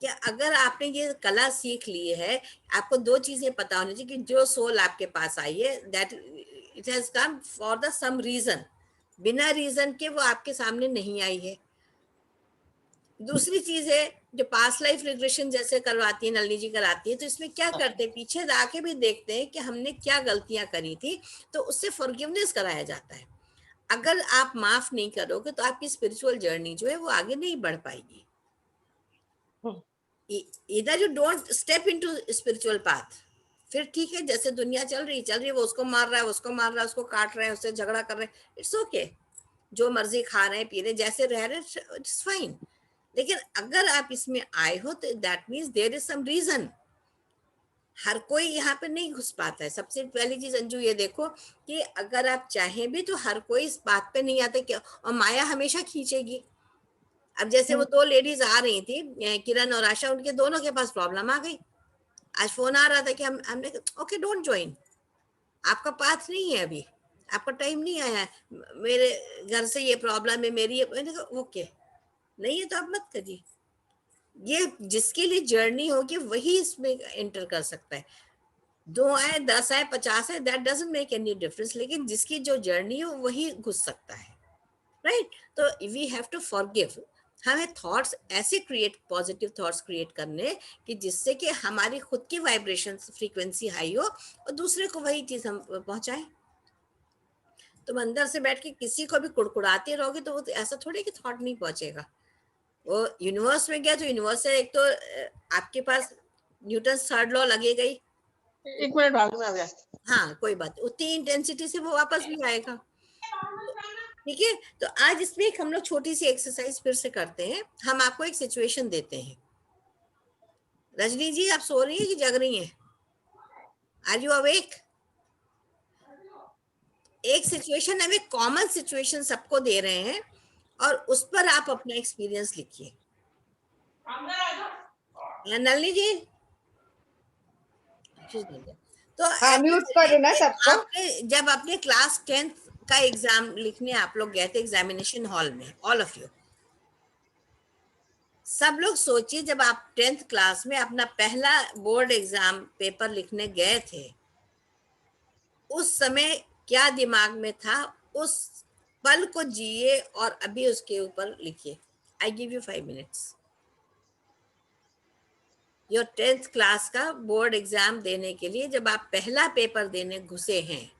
क्या अगर आपने ये कला सीख ली है, आपको दो चीजें पता होनी चाहिए कि जो सोल आपके पास आई है that it has come for the some reason, बिना रीजन के वो आपके सामने नहीं आई है। दूसरी चीज है जो पास्ट लाइफ रिग्रेशन जैसे करवाती है, नलिनी जी कराती है, तो इसमें क्या करते हैं, पीछे जाके भी देखते हैं कि हमने क्या गलतियां करी थी, तो उससे फॉरगिवनेस कराया जाता है। अगर आप माफ नहीं करोगे तो आपकी स्पिरिचुअल जर्नी जो है वो आगे नहीं बढ़ पाएगी। इधर you don't step into spiritual path, फिर ठीक है, जैसे दुनिया चल रही है, वो उसको मार रहा है, उसको मार रहा है, उसको काट रहे हैं, उससे झगड़ा कर रहे हैं, इट्स ओके, जो मर्जी खा रहे हैं, पी रहे हैं, जैसे रह रहे हैं, इट्स फाइन। लेकिन अगर आप इसमें आए हो तो that means there is some reason. हर कोई यहाँ पे नहीं घुस पाता है। सबसे पहली चीज अंजू ये देखो कि अगर आप चाहें भी तो हर कोई इस बात पे नहीं आता कि, और माया हमेशा खींचेगी। अब जैसे वो दो लेडीज आ रही थी, किरण और आशा, उनके दोनों के पास प्रॉब्लम आ गई। आज फोन आ रहा था कि हमने ओके डोंट ज्वाइन, आपका पाथ नहीं है अभी, आपका टाइम नहीं आया है, मेरे घर से ये प्रॉब्लम है, मेरी मैंने कहा ओके नहीं है तो आप मत करिए। ये जिसके लिए जर्नी होगी वही इसमें एंटर कर सकता है। 2 आए 10 आए 50 आए that doesn't make any difference, लेकिन जिसकी जो जर्नी हो वही घुस सकता है, राइट। तो वी हैव टू फॉरगिव। हमें थॉट्स ऐसे क्रिएट, पॉजिटिव थॉट्स क्रिएट करने कि जिससे कि हमारी खुद की वाइब्रेशन फ्रीक्वेंसी हाई हो और दूसरे को वही चीज हम पहुंचाएं। तुम अंदर से बैठ के किसी को भी कुड़कुड़ाते रहोगे तो वो तो ऐसा थोड़ी कि थॉट नहीं पहुंचेगा। वो यूनिवर्स में गया तो यूनिवर्स से एक तो आपके पास न्यूटन थर्ड लॉ लगेगा ही। 1 मिनट बाद में आ गया। हाँ कोई बात, उतनी इंटेंसिटी से वो वापस भी आएगा। ठीक है, तो आज इसमें एक हम लोग छोटी सी एक्सरसाइज फिर से करते हैं। हम आपको एक सिचुएशन देते हैं। रजनी जी आप सो रही हैं कि जग रही हैं? Are you awake? एक सिचुएशन, हम एक कॉमन सिचुएशन सबको दे रहे हैं और उस पर आप अपना एक्सपीरियंस लिखिए। नलिनी जी तो म्यूट कर देना सबको। आपने जब अपने क्लास 10th का एग्जाम लिखने आप लोग गए थे एग्जामिनेशन हॉल में, ऑल ऑफ यू, सब लोग सोचिए जब आप 10th क्लास में अपना पहला बोर्ड एग्जाम पेपर लिखने गए थे, उस समय क्या दिमाग में था, उस पल को जिए और अभी उसके ऊपर लिखिए। I give you 5 minutes। Your 10th class का बोर्ड एग्जाम देने के लिए जब आप पहला पेपर देने घुसे हैं,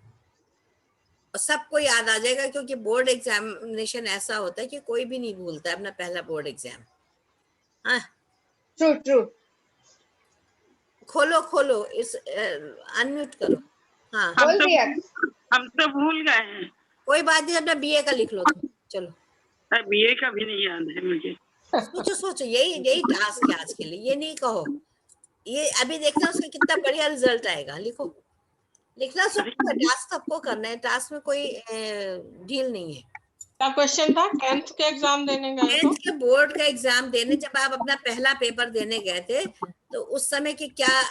और सबको याद आ जाएगा क्योंकि बोर्ड एग्जामिनेशन ऐसा होता है कि कोई भी नहीं भूलता अपना पहला बोर्ड एग्जाम। हाँ ट्रू ट्रू। खोलो इस अनम्यूट करो। हाँ बोल दिया। हम तो भूल गए हैं। कोई बात नहीं, अपना बीए का लिख लो तो चलो। बीए का भी नहीं याद है मुझे। सोचो यही टास्क है आज के लिए। ये नहीं कहो ये अभी देखना उसका कितना बढ़िया रिजल्ट आएगा। लिखना सबको, टास्क सबको करना है, टास्क में कोई डील नहीं है। क्या क्वेश्चन था? 10th के एग्जाम देने गए तो 10th के बोर्ड का एग्जाम देने जब आप अपना पहला पेपर देने गए थे तो उस समय की क्या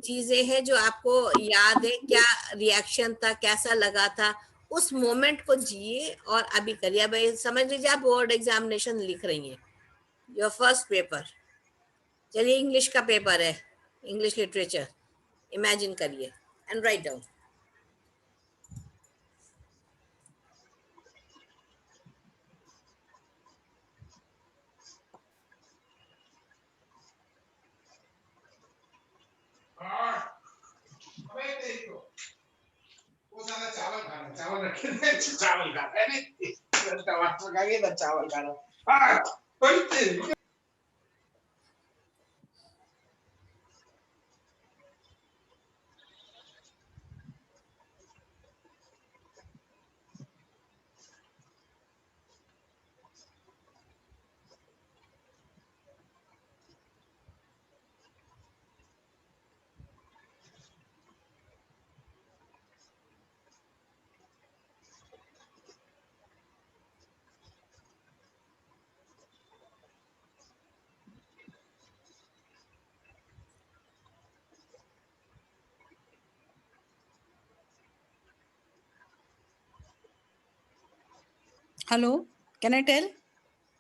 चीजें हैं जो आपको याद है, क्या रिएक्शन था, कैसा लगा था, उस मोमेंट को जिए और अभी करिए। भाई समझ लीजिए आप बोर्ड एग्जामिनेशन लिख रही हैं, योर फर्स्ट पेपर। चलिए इंग्लिश का पेपर है, इंग्लिश लिटरेचर, इमेजिन करिए एंड राइट डाउन। चावल रखे चावल खा टमाटर खा के चावल खा रहा। Hello, can I tell?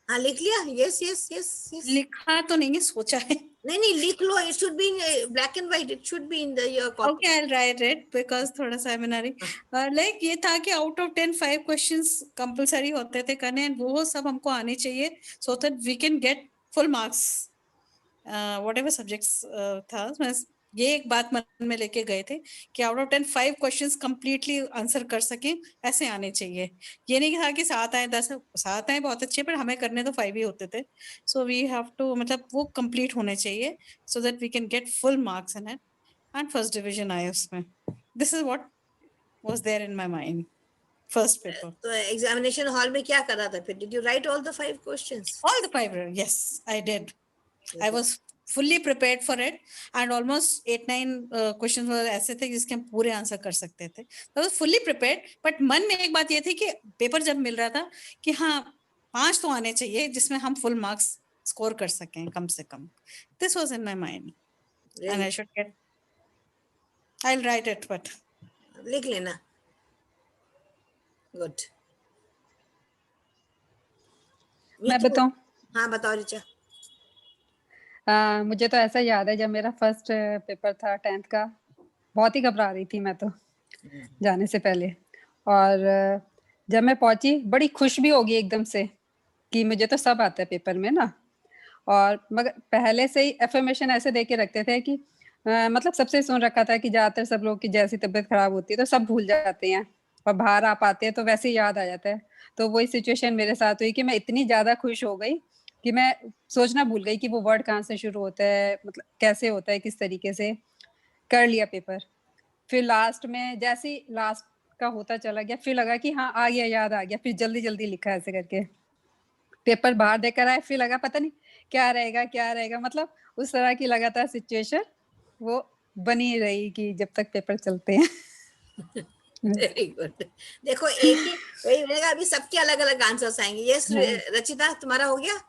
हाँ लिख लिया? Yes yes yes yes. लिखा तो नहीं है, सोचा है। नहीं लिख लो, it should be in black and white, it should be in the your copy. Okay, I will write it because थोड़ा सा सेमिनारी लाइक ये था कि आउट ऑफ 10 5 क्वेश्चंस कंपलसरी होते थे करने, एंड वो सब हमको आने चाहिए so that we can get full marks, whatever subjects था उसमें ये एक बात मन में लेके गए थे कि out of 10 5 questions completely answer कर सकें, ऐसे आने चाहिए। ये नहीं था कि 7 आए 10, 7 आए बहुत अच्छे, पर हमें करने तो 5 ही होते थे। सो वी हैव टू, मतलब वो कंप्लीट होने चाहिए so that we can get full marks in it, and first division आए उसमें। This is what was there in my mind first paper. तो एग्जामिनेशन हॉल में क्या करा था फिर? Did you write all the 5 questions? All the 5, yes, I did. I was fully prepared for it, and almost 8-9 questions were ऐसे थे जिसके हम पूरे आंसर कर सकते थे। I was fully prepared, but मन में एक बात ये थी कि पेपर जब मिल रहा था कि हाँ 5 तो आने चाहिए जिसमें हम फुल मार्क्स स्कोर कर सकें कम से कम। This was in my mind, and I should get. I'll write it, but लिख लेना। गुड। मैं बताऊं? हाँ बताओ ऋचा। मुझे तो ऐसा याद है जब मेरा फर्स्ट पेपर था 10th का, बहुत ही घबरा रही थी मैं तो जाने से पहले। और जब मैं पहुंची बड़ी खुश भी होगी एकदम से कि मुझे तो सब आता है पेपर में ना। और मगर पहले से ही एफर्मेशन ऐसे दे के रखते थे कि मतलब सबसे सुन रखा था कि ज्यादातर सब लोग की जैसी तबीयत खराब होती है तो सब भूल जाते हैं और बाहर आ पाते हैं तो वैसे ही याद आ जाता है। तो वही सिचुएशन मेरे साथ हुई कि मैं इतनी ज्यादा खुश हो गई कि मैं सोचना भूल गई कि वो वर्ड कहाँ से शुरू होता है, मतलब कैसे होता है, किस तरीके से। कर लिया पेपर। फिर लास्ट में जैसे ही लास्ट का होता चला गया फिर लगा कि हाँ आ गया, याद आ गया। फिर जल्दी जल्दी लिखा ऐसे करके पेपर बाहर देकर आए। फिर लगा पता नहीं क्या रहेगा, मतलब उस तरह की लगातार सिचुएशन वो बनी रही कि जब तक पेपर चलते हैं। Very good. देखो एक ही वही रहेगा, अभी सबके अलग अलग आंसर्स आएंगे। यस रचिता, तुम्हारा हो गया?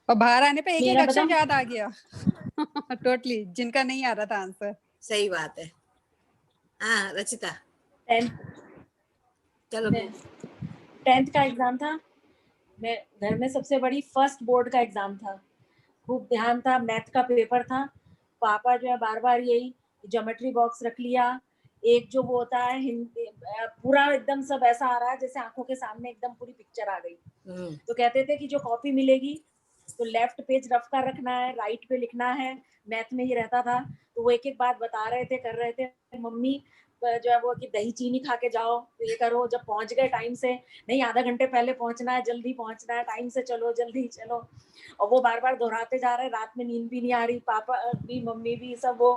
और बाहर आने पे एक मेरा अक्षर बताऊं? याद आ गया टोटली, जिनका नहीं आ रहा था आंसर। सही बात है। हाँ रचिता 10th चलो। 10th का एग्जाम था। मैं घर में सबसे बड़ी फर्स्ट बोर्ड का एग्जाम था। खूब ध्यान था, मैथ का पेपर था। पापा जो है बार बार यही ज्योमेट्री बॉक्स रख लिया। एक जो वो होता है हिंदी पूरा एकदम सब ऐसा आ रहा है जैसे आंखों के सामने एकदम पूरी पिक्चर आ गई। तो कहते थे कि जो कॉपी मिलेगी तो लेफ्ट पेज रफ का रखना है, राइट पे लिखना है। मैथ में ही रहता था। तो वो एक एक बात बता रहे थे, कर रहे थे। मम्मी जो है वो कि दही चीनी खा के जाओ, ये करो। जब पहुंच गए टाइम से, नहीं आधा घंटे पहले पहुंचना है, जल्दी पहुंचना है, टाइम से चलो, जल्दी चलो। और वो बार बार दोहराते जा रहे। रात में नींद भी नहीं आ रही, पापा भी मम्मी भी सब। वो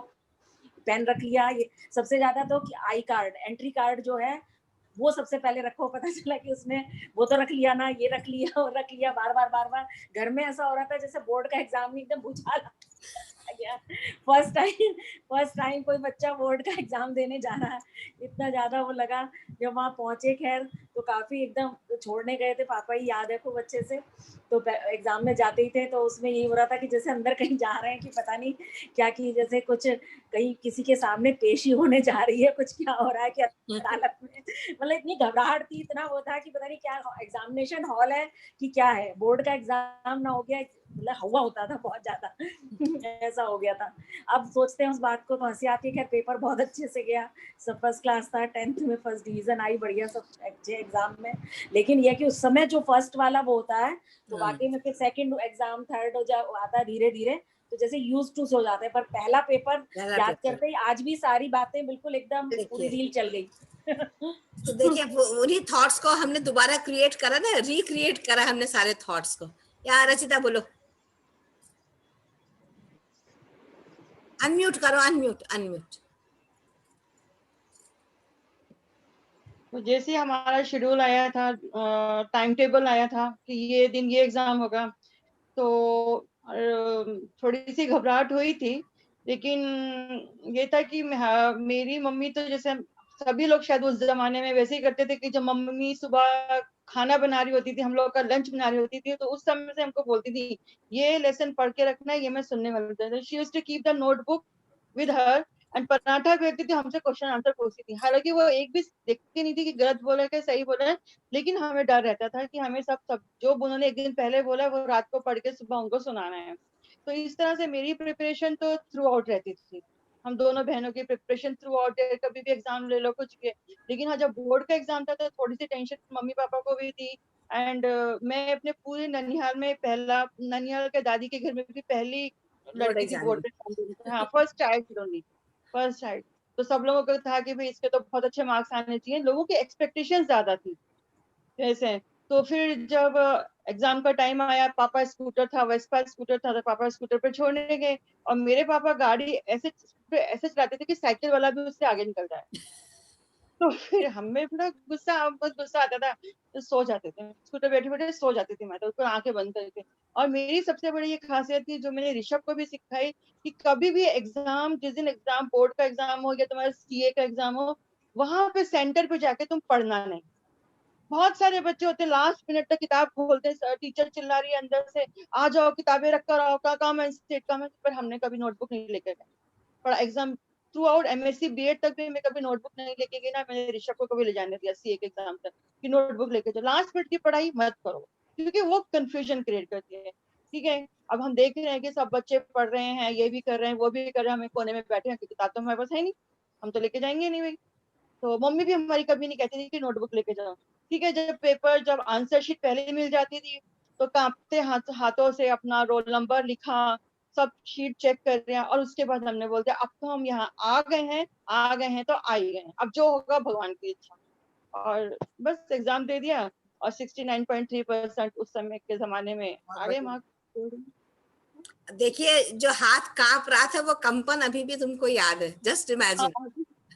पेन रख लिया। ये सबसे ज्यादा तो आई कार्ड, एंट्री कार्ड जो है वो सबसे पहले रखो। पता चला कि उसमें वो तो रख लिया ना, ये रख लिया और रख लिया, बार बार। घर में ऐसा हो रहा था जैसे बोर्ड का एग्जाम में एकदम भूचाल आ गया। फर्स्ट टाइम कोई बच्चा बोर्ड का एग्जाम देने जा रहा है, इतना ज्यादा वो लगा। जब वहां पहुंचे खैर तो काफी एकदम छोड़ने गए थे पापा ही, याद है खूब अच्छे से। तो एग्जाम में जाते ही थे तो उसमें यही हो रहा था कि जैसे अंदर कहीं जा रहे हैं कि पता नहीं क्या, कि जैसे कुछ कहीं किसी के सामने पेशी होने जा रही है, कुछ क्या हो रहा है कि अदालत में। मतलब इतनी घबराहट थी, इतना वो था कि पता नहीं क्या एग्जामिनेशन हॉल है कि क्या है, बोर्ड का एग्जाम ना हो गया। मतलब हवा होता था बहुत ज्यादा ऐसा हो गया था। अब सोचते हैं उस बात को तो हंसी आती है। खैर पेपर बहुत अच्छे से गया, सब फर्स्ट क्लास था। 10th में फर्स्ट डिवीजन आई, बढ़िया सब अच्छे एग्जाम में। लेकिन यह कि उस समय जो फर्स्ट वाला वो होता है तो वाकई में फिर सेकंड एग्जाम, थर्ड हो जब आता है धीरे धीरे तो जैसे यूज टू हो जाते हैं। पर पहला पेपर याद करते ही आज भी सारी बातें बिल्कुल एकदम पूरी रील चल गई। तो देखिए उन्हीं थॉट्स को हमने दोबारा क्रिएट करा ना, रिक्रिएट करा हमने सारे थॉट्स को। यार रचिता बोलो, अनम्यूट करो, अनम्यूट। तो जैसे हमारा शेड्यूल आया था, टाइम टेबल आया था कि ये दिन ये एग्जाम होगा, तो थोड़ी सी घबराहट हुई थी। लेकिन ये था कि मेरी मम्मी तो जैसे सभी लोग शायद उस जमाने में वैसे ही करते थे कि जब मम्मी सुबह खाना बना रही होती थी, हम लोग का लंच बना रही होती थी, तो उस समय से हमको बोलती थी ये लेसन पढ़ के रखना है, ये मैं सुनने वाला था। She used to keep the notebook with her and paratha करती थी, हमसे क्वेश्चन आंसर पूछती थी। हालांकि वो एक भी देखती नहीं थी कि गलत बोला है सही बोला है, लेकिन हमें डर रहता था कि हमें सब जो उन्होंने एक दिन पहले बोला वो रात को पढ़ के सुबह उनको सुनाना है। तो इस तरह से मेरी प्रिपरेशन तो थ्रू आउट रहती थी। हम दोनों बहनों की प्रिपरेशन थ्रू आउट है, कभी भी एग्जाम ले लो कुछ के। लेकिन हाँ जब बोर्ड का एग्जाम था तो थोड़ी सी टेंशन मम्मी पापा को भी थी एंड मैं अपने पूरे ननिहाल में पहला, ननिहाल के दादी के घर में भी पहली लड़की थी बोर्ड पे। हाँ, first child only, first child. तो सब लोगों को था कि भाई इसके तो बहुत अच्छे मार्क्स आने चाहिए, लोगों की एक्सपेक्टेशन ज्यादा थी जैसे। तो फिर जब एग्जाम का टाइम आया, पापा स्कूटर था, वेस्पा स्कूटर था, तो पापा स्कूटर पे छोड़ने गए, और मेरे पापा गाड़ी ऐसे चलाते थे कि साइकिल वाला भी उससे आगे निकल जाए। तो फिर हमें बड़ा बहुत गुस्सा आता था, तो सो जाते थे स्कूटर बैठे बैठे, सो जाती थी मैं तो, उसको आंखें बंद करके। और मेरी सबसे बड़ी ये खासियत थी जो मैंने ऋषभ को भी सिखाई, कि कभी भी एग्जाम, जिस दिन एग्जाम, बोर्ड का एग्जाम हो या तुम्हारा सीए का एग्जाम हो, वहां पे सेंटर पे जाके तुम पढ़ना नहीं। बहुत सारे बच्चे होते लास्ट मिनट तक किताब खोलते हैं, टीचर चिल्ला रही है अंदर से, आ जाओ किताबें रख कर आओ, का काम है स्टेट का, पर हमने कभी नोटबुक नहीं लेकर गए। पर exam throughout MSc BEd तक भी मैं कभी नोटबुक नहीं लेके गई ना, मैंने ऋषभ को कभी ले जाने दिया सीए के एग्जाम तक कि नोटबुक लेके जाओ, लास्ट मिनट की पढ़ाई मत करो, क्योंकि वो कंफ्यूजन क्रिएट करती है। ठीक है, अब हम देख रहे हैं कि सब बच्चे पढ़ रहे हैं, ये भी कर रहे हैं, वो भी कर रहे हैं, हमें कोने में बैठे हैं, किताब तो हमारे पास है नहीं, हम तो लेके जाएंगे नहीं भाई। तो मम्मी भी हमारी कभी नहीं कहती थी कि नोटबुक लेके जाओ। ठीक है, जब आंसर शीट पहले ही मिल जाती थी, तो कांपते हाथों से अपना रोल नंबर लिखा, सब शीट चेक कर रहे हैं, और उसके बाद हमने बोल दिया अब तो हम यहाँ आ गए हैं तो आ ही गए हैं, अब जो होगा भगवान की इच्छा। और बस एग्जाम दे दिया, और 69.3% उस समय के जमाने में आ गए मार्क्स। देखिए, जो हाथ कांप रहा था वो कंपन अभी भी तुमको याद है, जस्ट इमेजिन।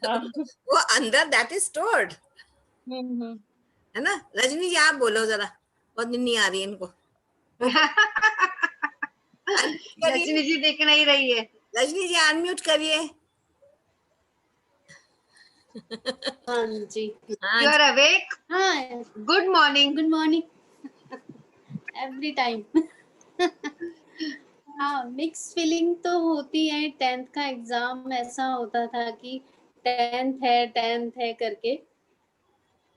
वो अंदर दैट इज स्टोर्ड, है ना। रजनी जी आप बोलो जरा, बहुत नहीं आ रही है इनको। रजनी जी देख नहीं रही है। रजनी जी अनम्यूट करिए। हाँ जी, यू आर अवेक? हाँ, good morning. Good morning every time. हाँ, मिक्स फीलिंग तो होती है। 10th का एग्जाम ऐसा होता था कि 10th है करके,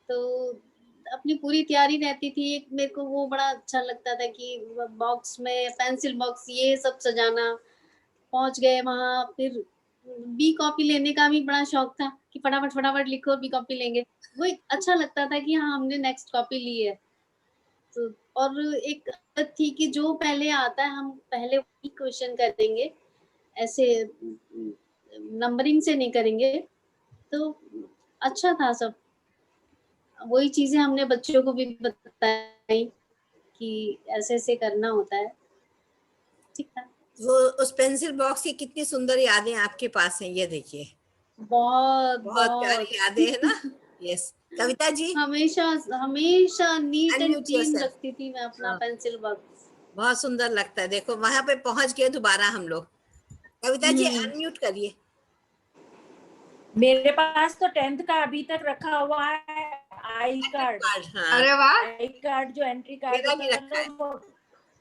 तो अपनी पूरी तैयारी रहती थी। एक मेरे को वो बड़ा अच्छा लगता था कि बॉक्स में पेंसिल बॉक्स ये सब सजाना। पहुंच गए वहां, फिर बी कॉपी लेने का भी बड़ा शौक था कि फटाफट फटाफट लिखो, बी कॉपी लेंगे। वो एक अच्छा लगता था कि हाँ हमने नेक्स्ट कॉपी ली है। तो और एक आदत थी कि जो पहले आता है हम पहले वही क्वेश्चन कर देंगे, ऐसे नंबरिंग से नहीं करेंगे। तो अच्छा था सब। वही चीजें हमने बच्चों को भी बताई कि ऐसे ऐसे करना होता है। ठीक था। वो उस पेंसिल बॉक्स की कितनी सुंदर यादें आपके पास हैं, ये देखिए। बहुत प्यारी यादें है ना। यस, कविता जी। हमेशा हमेशा neat and Unmute clean yourself. रखती थी मैं अपना हाँ। Pencil box. बहुत सुंदर लगता है, देखो वहां पे पहुंच गए दोबारा हम लोग। कविता जी अनम्यूट करिए। मेरे पास तो 10th का अभी तक रखा हुआ है आई कार्ड। हाँ। अरे वाह, आई कार्ड जो एंट्री कार्ड मेरा होता भी था रखा ना, है। वो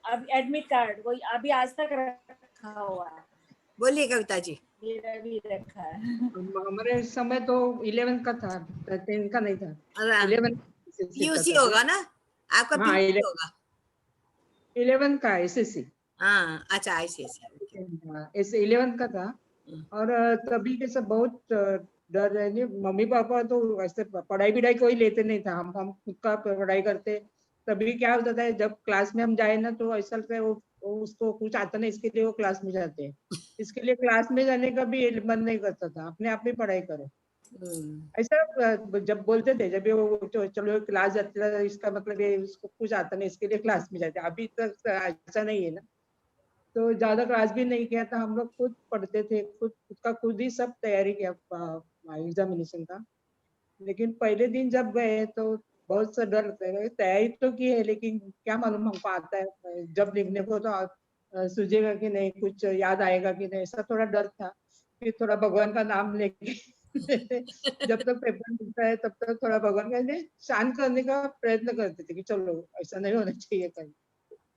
अब एडमिट कार्ड, वो अभी आज तक रखा हुआ है। बोलिए कविता जी। मेरा भी रखा है। हमारे समय तो 11 का था, 10 का नहीं था। 11 पीयूसी होगा ना आपका? हाँ, पीयूसी होगा। 11 का एसएससी। हाँ, अच्छा आईसीएससी। ऐसे 11 का था। और तभी के सब बहुत डर रहे थे। मम्मी पापा तो वैसे पढ़ाई बिढ़ाई कोई लेते नहीं था, हम खुद का पढ़ाई करते। तभी क्या होता था, जब क्लास में हम जाए ना तो ऐसा लगता है वो उसको कुछ आता नहीं, इसके लिए वो क्लास में जाते हैं। इसके लिए क्लास में जाने का भी मन नहीं करता था, अपने आप ही पढ़ाई करो ऐसा जब बोलते थे। जब वो चलो क्लास जाते थे, इसका मतलब ये उसको कुछ आता नहीं, इसके लिए क्लास में जाते। अभी तक ऐसा नहीं है ना। तो ज्यादा क्लास भी नहीं किया था, हम लोग खुद पढ़ते थे, खुद ही सब तैयारी किया एग्जामिनेशन का। लेकिन पहले दिन जब गए तो बहुत सा डर लगता है। तैयारी तो की है, लेकिन क्या मालूम हमको आता है, जब लिखने को तो सूझेगा कि नहीं, कुछ याद आएगा कि नहीं, ऐसा थोड़ा डर था। फिर थोड़ा भगवान का नाम लेके जब तक पेपर मिलता है तब तक थोड़ा भगवान का शांत करने का प्रयत्न करते थे कि चलो ऐसा नहीं होना चाहिए कहीं।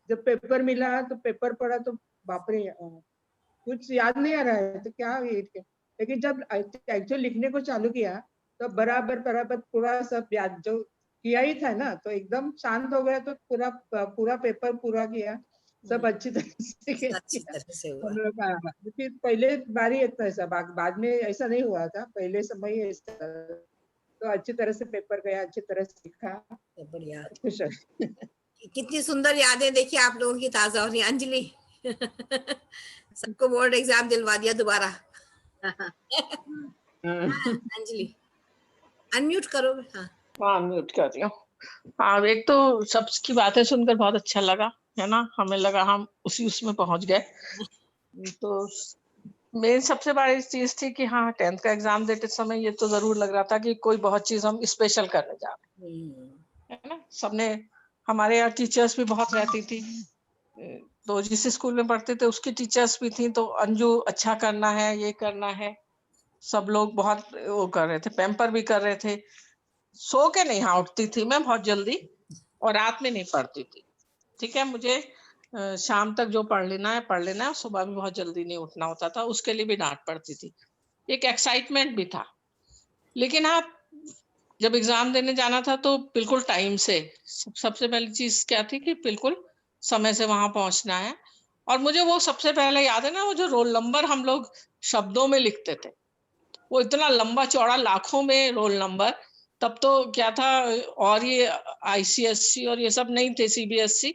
जब पेपर मिला तो पेपर पढ़ा तो बाप रे, कुछ याद नहीं आ रहा है तो क्या लेकिन जब एक्चुअली लिखने को चालू किया तो बराबर बराबर पूरा सब याद जो किया ही था ना, तो एकदम शांत हो गया। तो पूरा पेपर पूरा किया, सब अच्छी तरह से किया। पहले बार ही इतना ऐसा, बाद में ऐसा नहीं हुआ था, पहले समय ऐसा। तो अच्छी तरह से पेपर गया, अच्छी तरह से लिखा। बढ़िया, खुश है। कितनी सुंदर यादें देखिए आप लोगों की ताजा हो रही हैं। अंजलि सबको बोर्ड एग्जाम दिलवा दिया दोबारा। अंजलि अनम्यूट करो। हाँ हाँ, म्यूट कर रही हूँ। हाँ, एक तो सबकी बातें सुनकर बहुत अच्छा लगा, है ना? हमें लगा हम उसी उसमें पहुंच गए। तो मेन सबसे बड़ी चीज थी कि हाँ, 10th का एग्जाम देते समय ये तो जरूर लग रहा था कि कोई बहुत चीज हम स्पेशल करने जा रहे हैं, है ना? सबने, हमारे यहाँ टीचर्स भी बहुत रहती थी, तो जिस स्कूल में पढ़ते थे उसकी टीचर्स भी थी, तो अंजू अच्छा करना है, ये करना है, सब लोग बहुत वो कर रहे थे, पैम्पर भी कर रहे थे। सो के नहीं हाँ उठती थी मैं बहुत जल्दी, और रात में नहीं पढ़ती थी। ठीक है, मुझे शाम तक जो पढ़ लेना है, सुबह भी बहुत जल्दी नहीं उठना होता था, उसके लिए भी डांट पड़ती थी। एक एक्साइटमेंट भी था। लेकिन हाँ, जब एग्जाम देने जाना था तो बिल्कुल टाइम से, सबसे पहली चीज क्या थी कि बिल्कुल समय से वहां पहुंचना है। और मुझे वो सबसे पहले याद है ना, वो जो रोल नंबर हम लोग शब्दों में लिखते थे, वो इतना लंबा चौड़ा, लाखों में रोल नंबर। तब तो क्या था, और ये आईसीएससी और ये सब नहीं थे, सीबीएसई,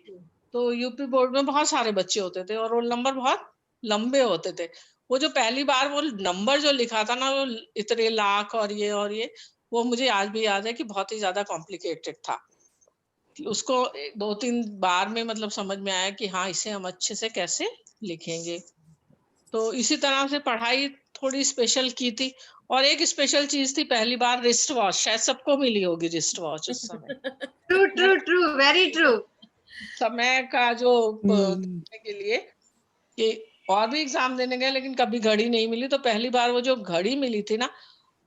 तो यूपी बोर्ड में बहुत सारे बच्चे होते थे और रोल नंबर बहुत लंबे होते थे। वो जो पहली बार वो नंबर जो लिखा था ना, वो इतने लाख और ये, वो मुझे आज भी याद है कि बहुत ही ज्यादा कॉम्प्लिकेटेड था। उसको 2-3 बार में मतलब समझ में आया कि हाँ, इसे हम अच्छे से कैसे लिखेंगे। तो इसी तरह से पढ़ाई थोड़ी स्पेशल की थी। और एक स्पेशल चीज थी, पहली बार रिस्ट वॉच, शायद सबको मिली होगी रिस्ट वॉच उस समय। True true true, very true. समय का जो देखने के लिए कि और भी एग्जाम देने गए लेकिन कभी घड़ी नहीं मिली, तो पहली बार वो जो घड़ी मिली थी ना,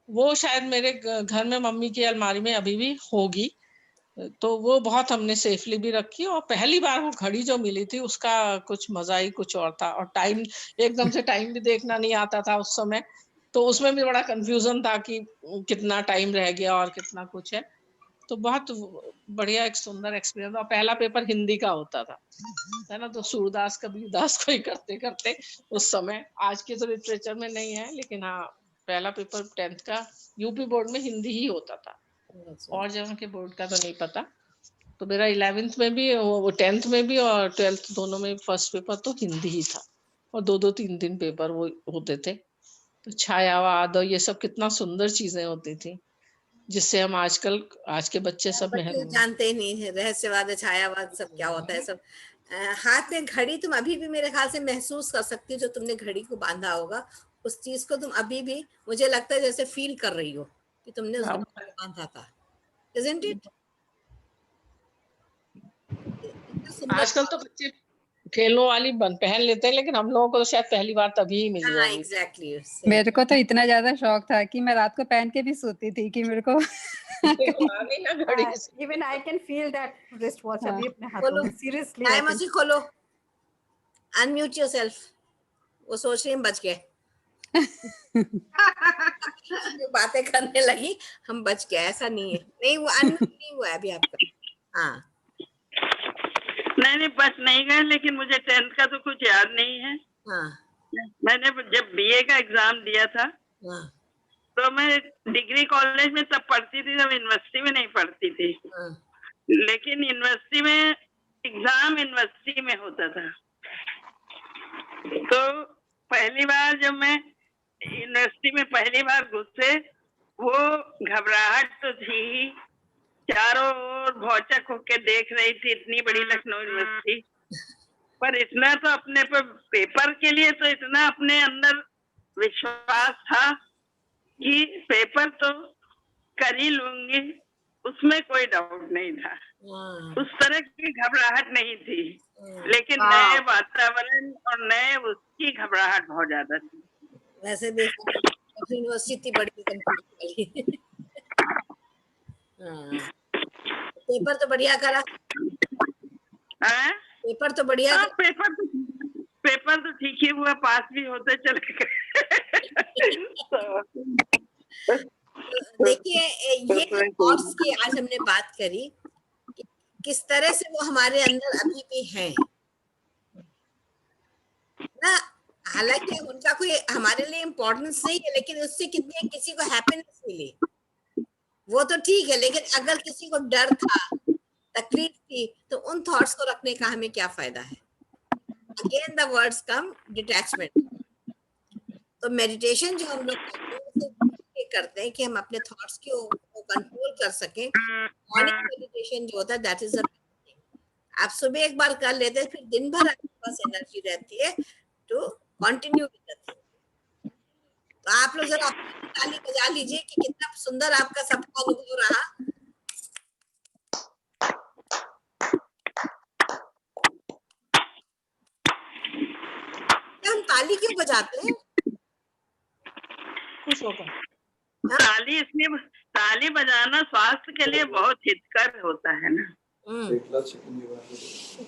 वो शायद मेरे घर में मम्मी की अलमारी में अभी भी होगी। तो वो बहुत हमने सेफली भी रखी, और पहली बार वो घड़ी जो मिली थी उसका कुछ मजा ही कुछ और था। और टाइम, एकदम से टाइम भी देखना नहीं आता था उस समय, तो उसमें भी बड़ा कंफ्यूजन था कि कितना टाइम रह गया और कितना कुछ है। तो बहुत बढ़िया, एक सुंदर एक्सपीरियंस। और पहला पेपर हिंदी का होता था, है ना? तो सूरदास कबीरदास को ही करते करते उस समय, आज के तो लिटरेचर में नहीं है, लेकिन हाँ, पहला पेपर 10th का यूपी बोर्ड में हिंदी ही होता था, और जगह के बोर्ड का तो नहीं पता। तो मेरा 11th में भी, वो 10th में भी और 12th दोनों में फर्स्ट पेपर तो हिंदी ही था, और 2-2 3 पेपर वो होते थे। तो छायावाद और ये सब कितना सुंदर चीजें होती थी, जिससे हम आजकल, आज के बच्चे सब बच्चे जानते ही नहीं है रहस्यवाद, छायावाद सब क्या होता है सब। हाथ में घड़ी तुम अभी भी मेरे ख्याल से महसूस कर सकती हो, जो तुमने घड़ी को बांधा होगा, उस चीज को तुम अभी भी, मुझे लगता है जैसे फील कर रही हो कि तुमने उस घड़ी को बांधा था। Isn't it? आजकल तो बच्चे खेलों वाली पहन लेते हैं, लेकिन हम लोगों को तो शायद पहली बार तभी ही मिली होगी। एग्जैक्टली। मेरे को तो इतना ज्यादा शौक था कि मैं रात को पहन के भी सोती थी कि मेरे को even I can feel that wrist watch अभी अपने हाथों खोलो, में, सीरियसली। हाय मौसी खोलो, अनम्यूट योरसेल्फ। वो सोच रही हम बच गए। बातें करने लगी, हम बच गए, ऐसा नहीं है। नहीं, वो अनम्यूट नहीं हुआ है अभी आपका। हाँ, नहीं बस नहीं गए, लेकिन मुझे 10th का तो कुछ याद नहीं है। मैंने जब बीए का एग्जाम दिया था, तो मैं डिग्री कॉलेज में तब पढ़ती थी, तब यूनिवर्सिटी में नहीं पढ़ती थी। लेकिन यूनिवर्सिटी में एग्जाम यूनिवर्सिटी में होता था। तो पहली बार जब मैं यूनिवर्सिटी में पहली बार घुसे, वो घबराहट तो थी ही, चारों ओर भौचक होके देख रही थी, इतनी बड़ी लखनऊ यूनिवर्सिटी। पर इतना तो अपने पर, पेपर के लिए तो इतना अपने अंदर विश्वास था कि पेपर तो कर ही लूंगी, उसमें कोई डाउट नहीं था। उस तरह की घबराहट नहीं थी, लेकिन नए वातावरण और नए उसकी घबराहट बहुत ज्यादा थी। वैसे भी यूनिवर्सिटी बड़ी कंप्लीट। पेपर तो बढ़िया करा। पेपर तो बढ़िया। पेपर तो ठीक ही हुआ, पास भी होते चले गए। देखिए, ये थॉट्स की आज हमने बात करी, किस तरह से वो हमारे अंदर अभी भी हैं ना। हालांकि उनका कोई हमारे लिए इम्पोर्टेंस नहीं है, लेकिन उससे कितनी किसी को हैप्पीनेस मिली, वो तो ठीक है, लेकिन अगर किसी को डर था, तकलीफ थी, तो उन थॉट्स को रखने का हमें क्या फायदा है? Again the words come, detachment. तो मेडिटेशन जो हम लोग करते हैं कि हम अपने थॉट्स को कंट्रोल कर सकें, मॉर्निंग मेडिटेशन जो होता है दैट इज आप सुबह एक बार कर लेते हैं, फिर दिन भर आपके पास एनर्जी रहती है to continue with the thing. तो आप लोग जरा अपनी ताली बजा लीजिए कि कितना सुंदर आपका सबका अनुभव रहा। हम ताली क्यों बजाते हैं? खुश होकर। ताली बजाना स्वास्थ्य के लिए बहुत हितकर होता है ना,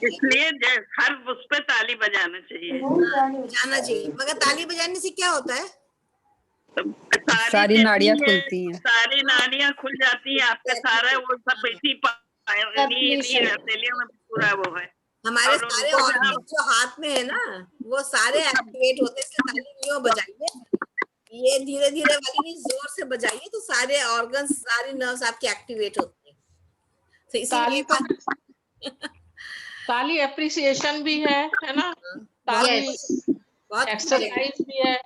इसलिए हर उस पे ताली बजाना चाहिए। मगर ताली बजाने से क्या होता है? सारी नाड़ियां खुलती हैं, सारी नाड़ियां खुल जाती हैं, आपका सारा वो सब इसी में पूरा वो है। हमारे सारे ऑर्गन जो हाथ में है ना, वो सारे एक्टिवेट होते हैं। इसलिए ताली यूं बजाइए, ये धीरे धीरे वाली नहीं, जोर से बजाइए, तो सारे ऑर्गन, सारे नर्व्स आपके एक्टिवेट होते हैं। तो इसीलिए ताली एप्रिसिएशन भी है ना, ताली एक्सरसाइज भी है,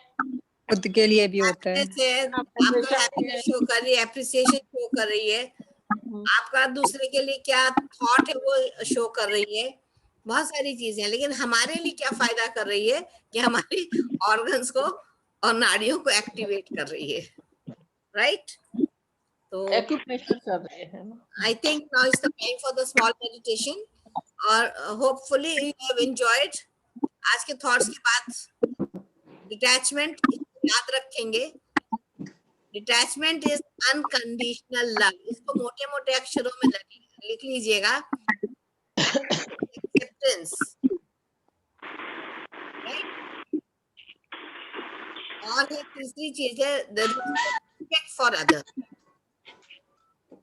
खुद के लिए भी होता है। आपका हैप्पीनेस शो कर रही है, एप्रिसिएशन शो कर रही है, आपका दूसरे के लिए क्या थॉट है वो शो कर रही है, बहुत सारी चीजें हैं। लेकिन हमारे लिए क्या फायदा कर रही है कि हमारी ऑर्गन्स को और नाड़ियों को एक्टिवेट कर रही है, राइट? तो एक्यूप्रेशर कर रहे हैं। I think now is the time for the small meditation, और होपफुली यू हैव एंजॉयड आज के थॉट्स के बाद। डिटैचमेंट याद रखेंगे, डिटैचमेंट इज अनकंडीशनल लव। इसको मोटे मोटे अक्षरों में लिख लीजिएगा, एक्सेप्टेंस, राइट? और एक तीसरी चीज है रिस्पेक्ट फॉर अदर।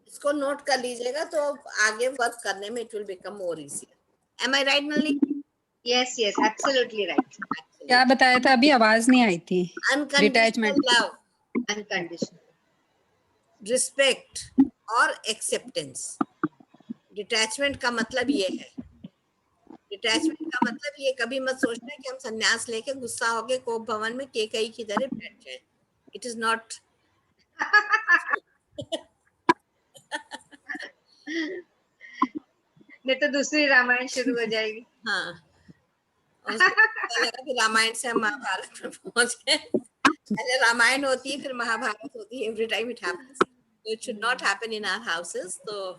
इसको नोट कर लीजिएगा, तो आगे वर्क करने में it will become more easier. Am I right Nalini? Yes yes, absolutely right. क्या बताया था अभी? आवाज नहीं आई थी। अनकंडीशनल लव, अनकंडीशनल रिस्पेक्ट और एक्सेप्टेंस। डिटैचमेंट का मतलब ये है, डिटैचमेंट का मतलब ये कभी मत सोचना कि हम संन्यास लेके गुस्सा होके कोप भवन में केकई की तरह बैठ जाए। It is not. नहीं तो दूसरी रामायण शुरू हो जाएगी। हाँ, लगा कि रामायण से हम महाभारत में पहुंच गए। पहले रामायण होती है, फिर महाभारत होती है। Every time it happens, it should not happen in our houses, to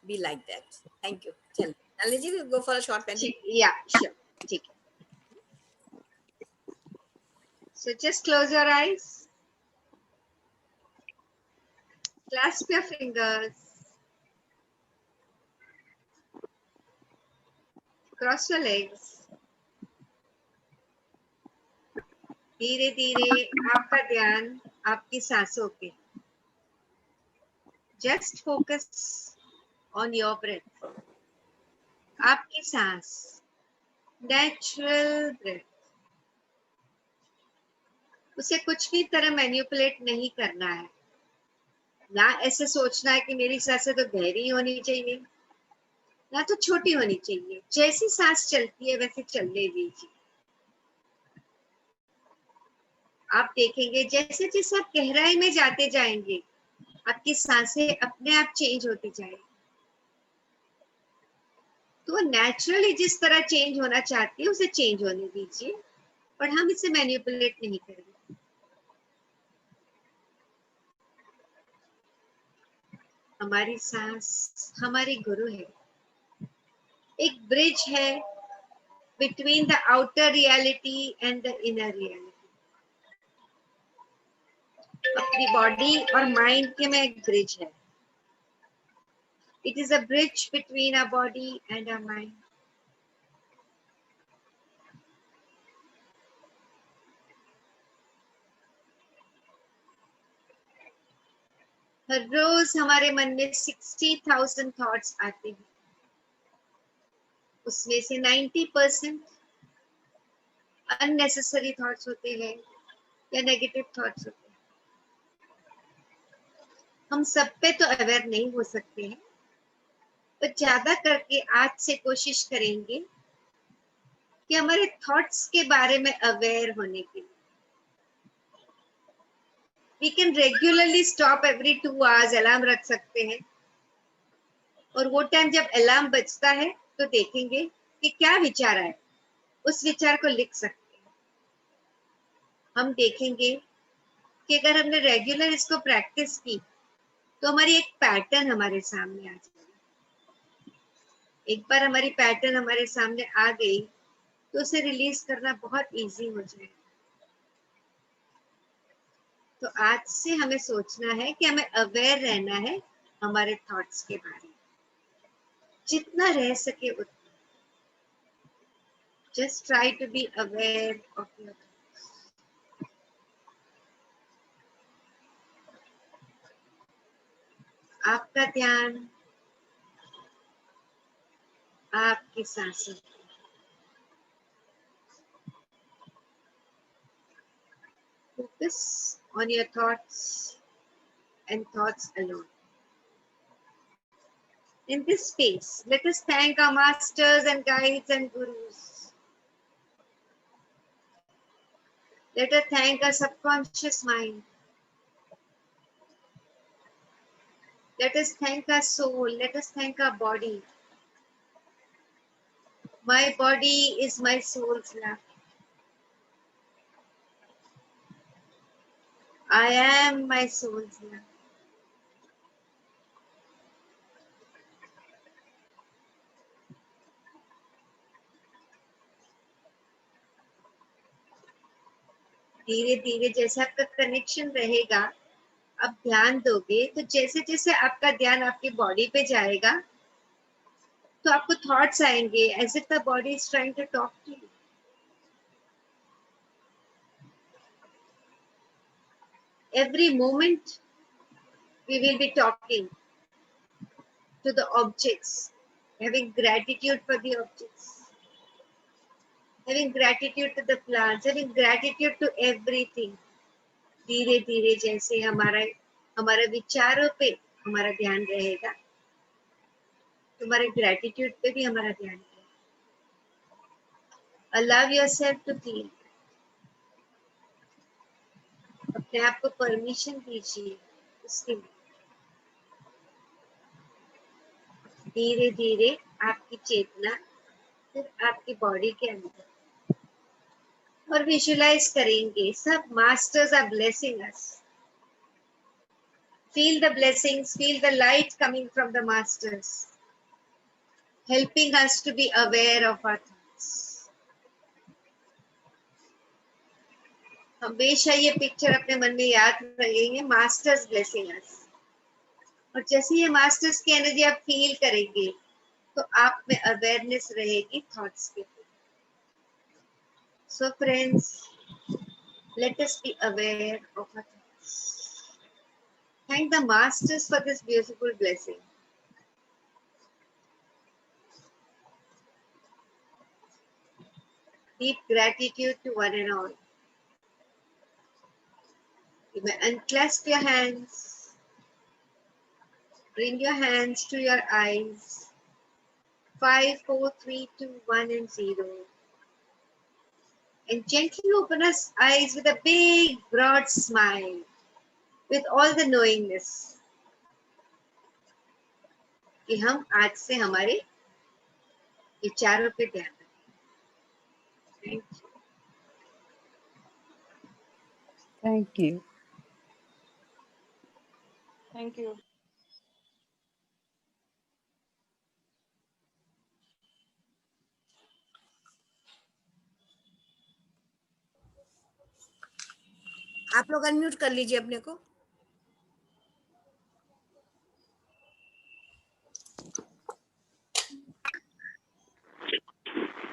be like that. Thank you. चलिए Nalini ji, will go for a short meditation. या श्योर, ठीक है। So just close your eyes, clasp your fingers, cross your legs. धीरे धीरे आपका ध्यान आपकी सांसों पे, just focus on your breath. आपकी सांस, नेचुरल ब्रेथ, उसे कुछ भी तरह मैनिपुलेट नहीं करना है। ना ऐसे सोचना है कि मेरी सांसें तो गहरी होनी चाहिए, ना तो छोटी होनी चाहिए। जैसी सांस चलती है वैसे चलने दीजिए। आप देखेंगे जैसे जैसे आप गहराई में जाते जाएंगे, आपकी सांसें अपने आप चेंज होती जाएंगी। तो नेचुरली जिस तरह चेंज होना चाहती है उसे चेंज होने दीजिए, पर हम इसे मैनिपुलेट नहीं करेंगे। हमारी सांस हमारी गुरु है, एक ब्रिज है between the outer reality and the inner reality. अपनी बॉडी और माइंड के में एक ब्रिज है। It is a bridge between our body and our mind. हर रोज हमारे मन में 60,000 थॉट्स आते हैं, उसमें से 90% अननेसेसरी थॉट्स होते हैं या नेगेटिव थॉट्स होते हैं। हम सब पे तो अवेयर नहीं हो सकते हैं, तो ज्यादा करके आज से कोशिश करेंगे कि हमारे थॉट्स के बारे में अवेयर होने के लिए we can regularly stop every 2 hours, alarm रख सकते हैं, और वो टाइम जब अलार्म बजता है तो देखेंगे कि क्या विचार आए, उस विचार को लिख सकते हैं। हम देखेंगे कि अगर हमने रेगुलर इसको प्रैक्टिस की तो हमारी एक पैटर्न हमारे सामने आ जाएगी। एक बार हमारी पैटर्न हमारे सामने आ गई तो उसे रिलीज करना बहुत इजी हो जाएगा। तो आज से हमें सोचना है कि हमें अवेयर रहना है हमारे थॉट्स के बारे में, जितना रह सके उतना। Just try to be aware of your thoughts. आपका ध्यान आपकी सांसों पर। Focus on your thoughts and thoughts alone. In this space, let us thank our masters and guides and gurus. Let us thank our subconscious mind. Let us thank our soul. Let us thank our body. My body is my soul's lab. I am my soul's lab. धीरे धीरे जैसे आपका connection रहेगा, आप ध्यान दोगे, तो जैसे जैसे आपका ध्यान आपकी बॉडी पे जाएगा तो आपको थॉट्स आएंगे, as if the body is trying to talk to you. Every moment we will be talking to the objects, having gratitude for the objects, having gratitude to the plants, having gratitude to everything. धीरे धीरे जैसे हमारे विचारों पे हमारा ध्यान रहेगा, तुम्हारे ग्रेटिट्यूड पे भी हमारा ध्यान रहेगा। Allow yourself to feel. अपने आप को परमिशन दीजिए उसके लिए। धीरे धीरे आपकी चेतना फिर आपकी बॉडी के अंदर, और विजुलाइज करेंगे सब masters are blessing us. Feel the blessings, feel the light coming from the masters, helping us to be aware of our thoughts. हमेशा ये पिक्चर अपने मन में याद रखेंगे, मास्टर्स ब्लेसिंग अस। और जैसे ये मास्टर्स की एनर्जी आप फील करेंगे तो आप में अवेयरनेस रहेगी थॉट्स के। So friends, let us be aware of our thoughts. Thank the masters for this beautiful blessing. Deep gratitude to one and all. You may unclasp your hands. Bring your hands to your eyes. 5, 4, 3, 2, 1 and 0. And gently open our eyes with a big, broad smile, with all the knowingness कि हम आज से हमारे विचारों पे ध्यान रखें। Thank you. Thank you. आप लोग अनम्यूट कर लीजिए अपने को।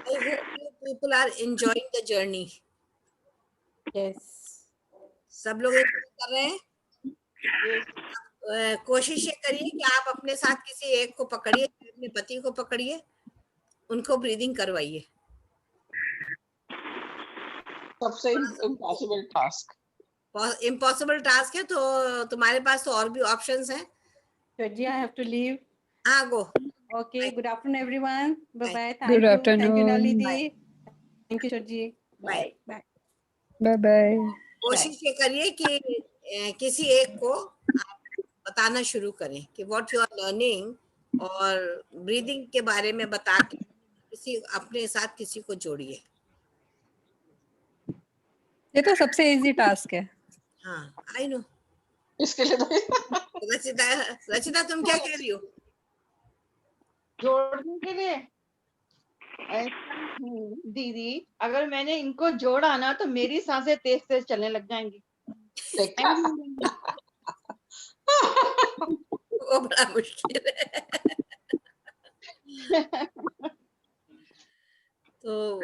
I hope you people are enjoying the journey. Yes. सब लोग कर रहे हैं। कोशिश ये करिए कि आप अपने साथ किसी एक को पकड़िए, अपने पति को पकड़िए, उनको ब्रीदिंग करवाइए। सबसे इम्पॉसिबल टास्क। इम्पॉसिबल टास्क है, तो तुम्हारे पास तो और भी ऑप्शंस हैं। Georgie, I have to leave. हाँ, गो। Okay, good afternoon, everyone. Bye bye. Good Thank you, afternoon. Nalini. Thank you, Georgie. Bye. Bye. Bye bye. कोशिश ये करिए कि किसी एक को आप बताना शुरू करें कि व्हाट यू आर लर्निंग, और ब्रीदिंग के बारे में बता के किसी अपने साथ किसी को जोड़िए। ये तो सबसे इजी टास्क है। हाँ, आई नो। इसके लिए तो रचिता तुम क्या कह रही हो? जोड़ने के लिए दीदी, अगर मैंने इनको जोड़ा ना तो मेरी सांसें तेज तेज चलने लग जाएंगी। वो बड़ा मुश्किल है। तो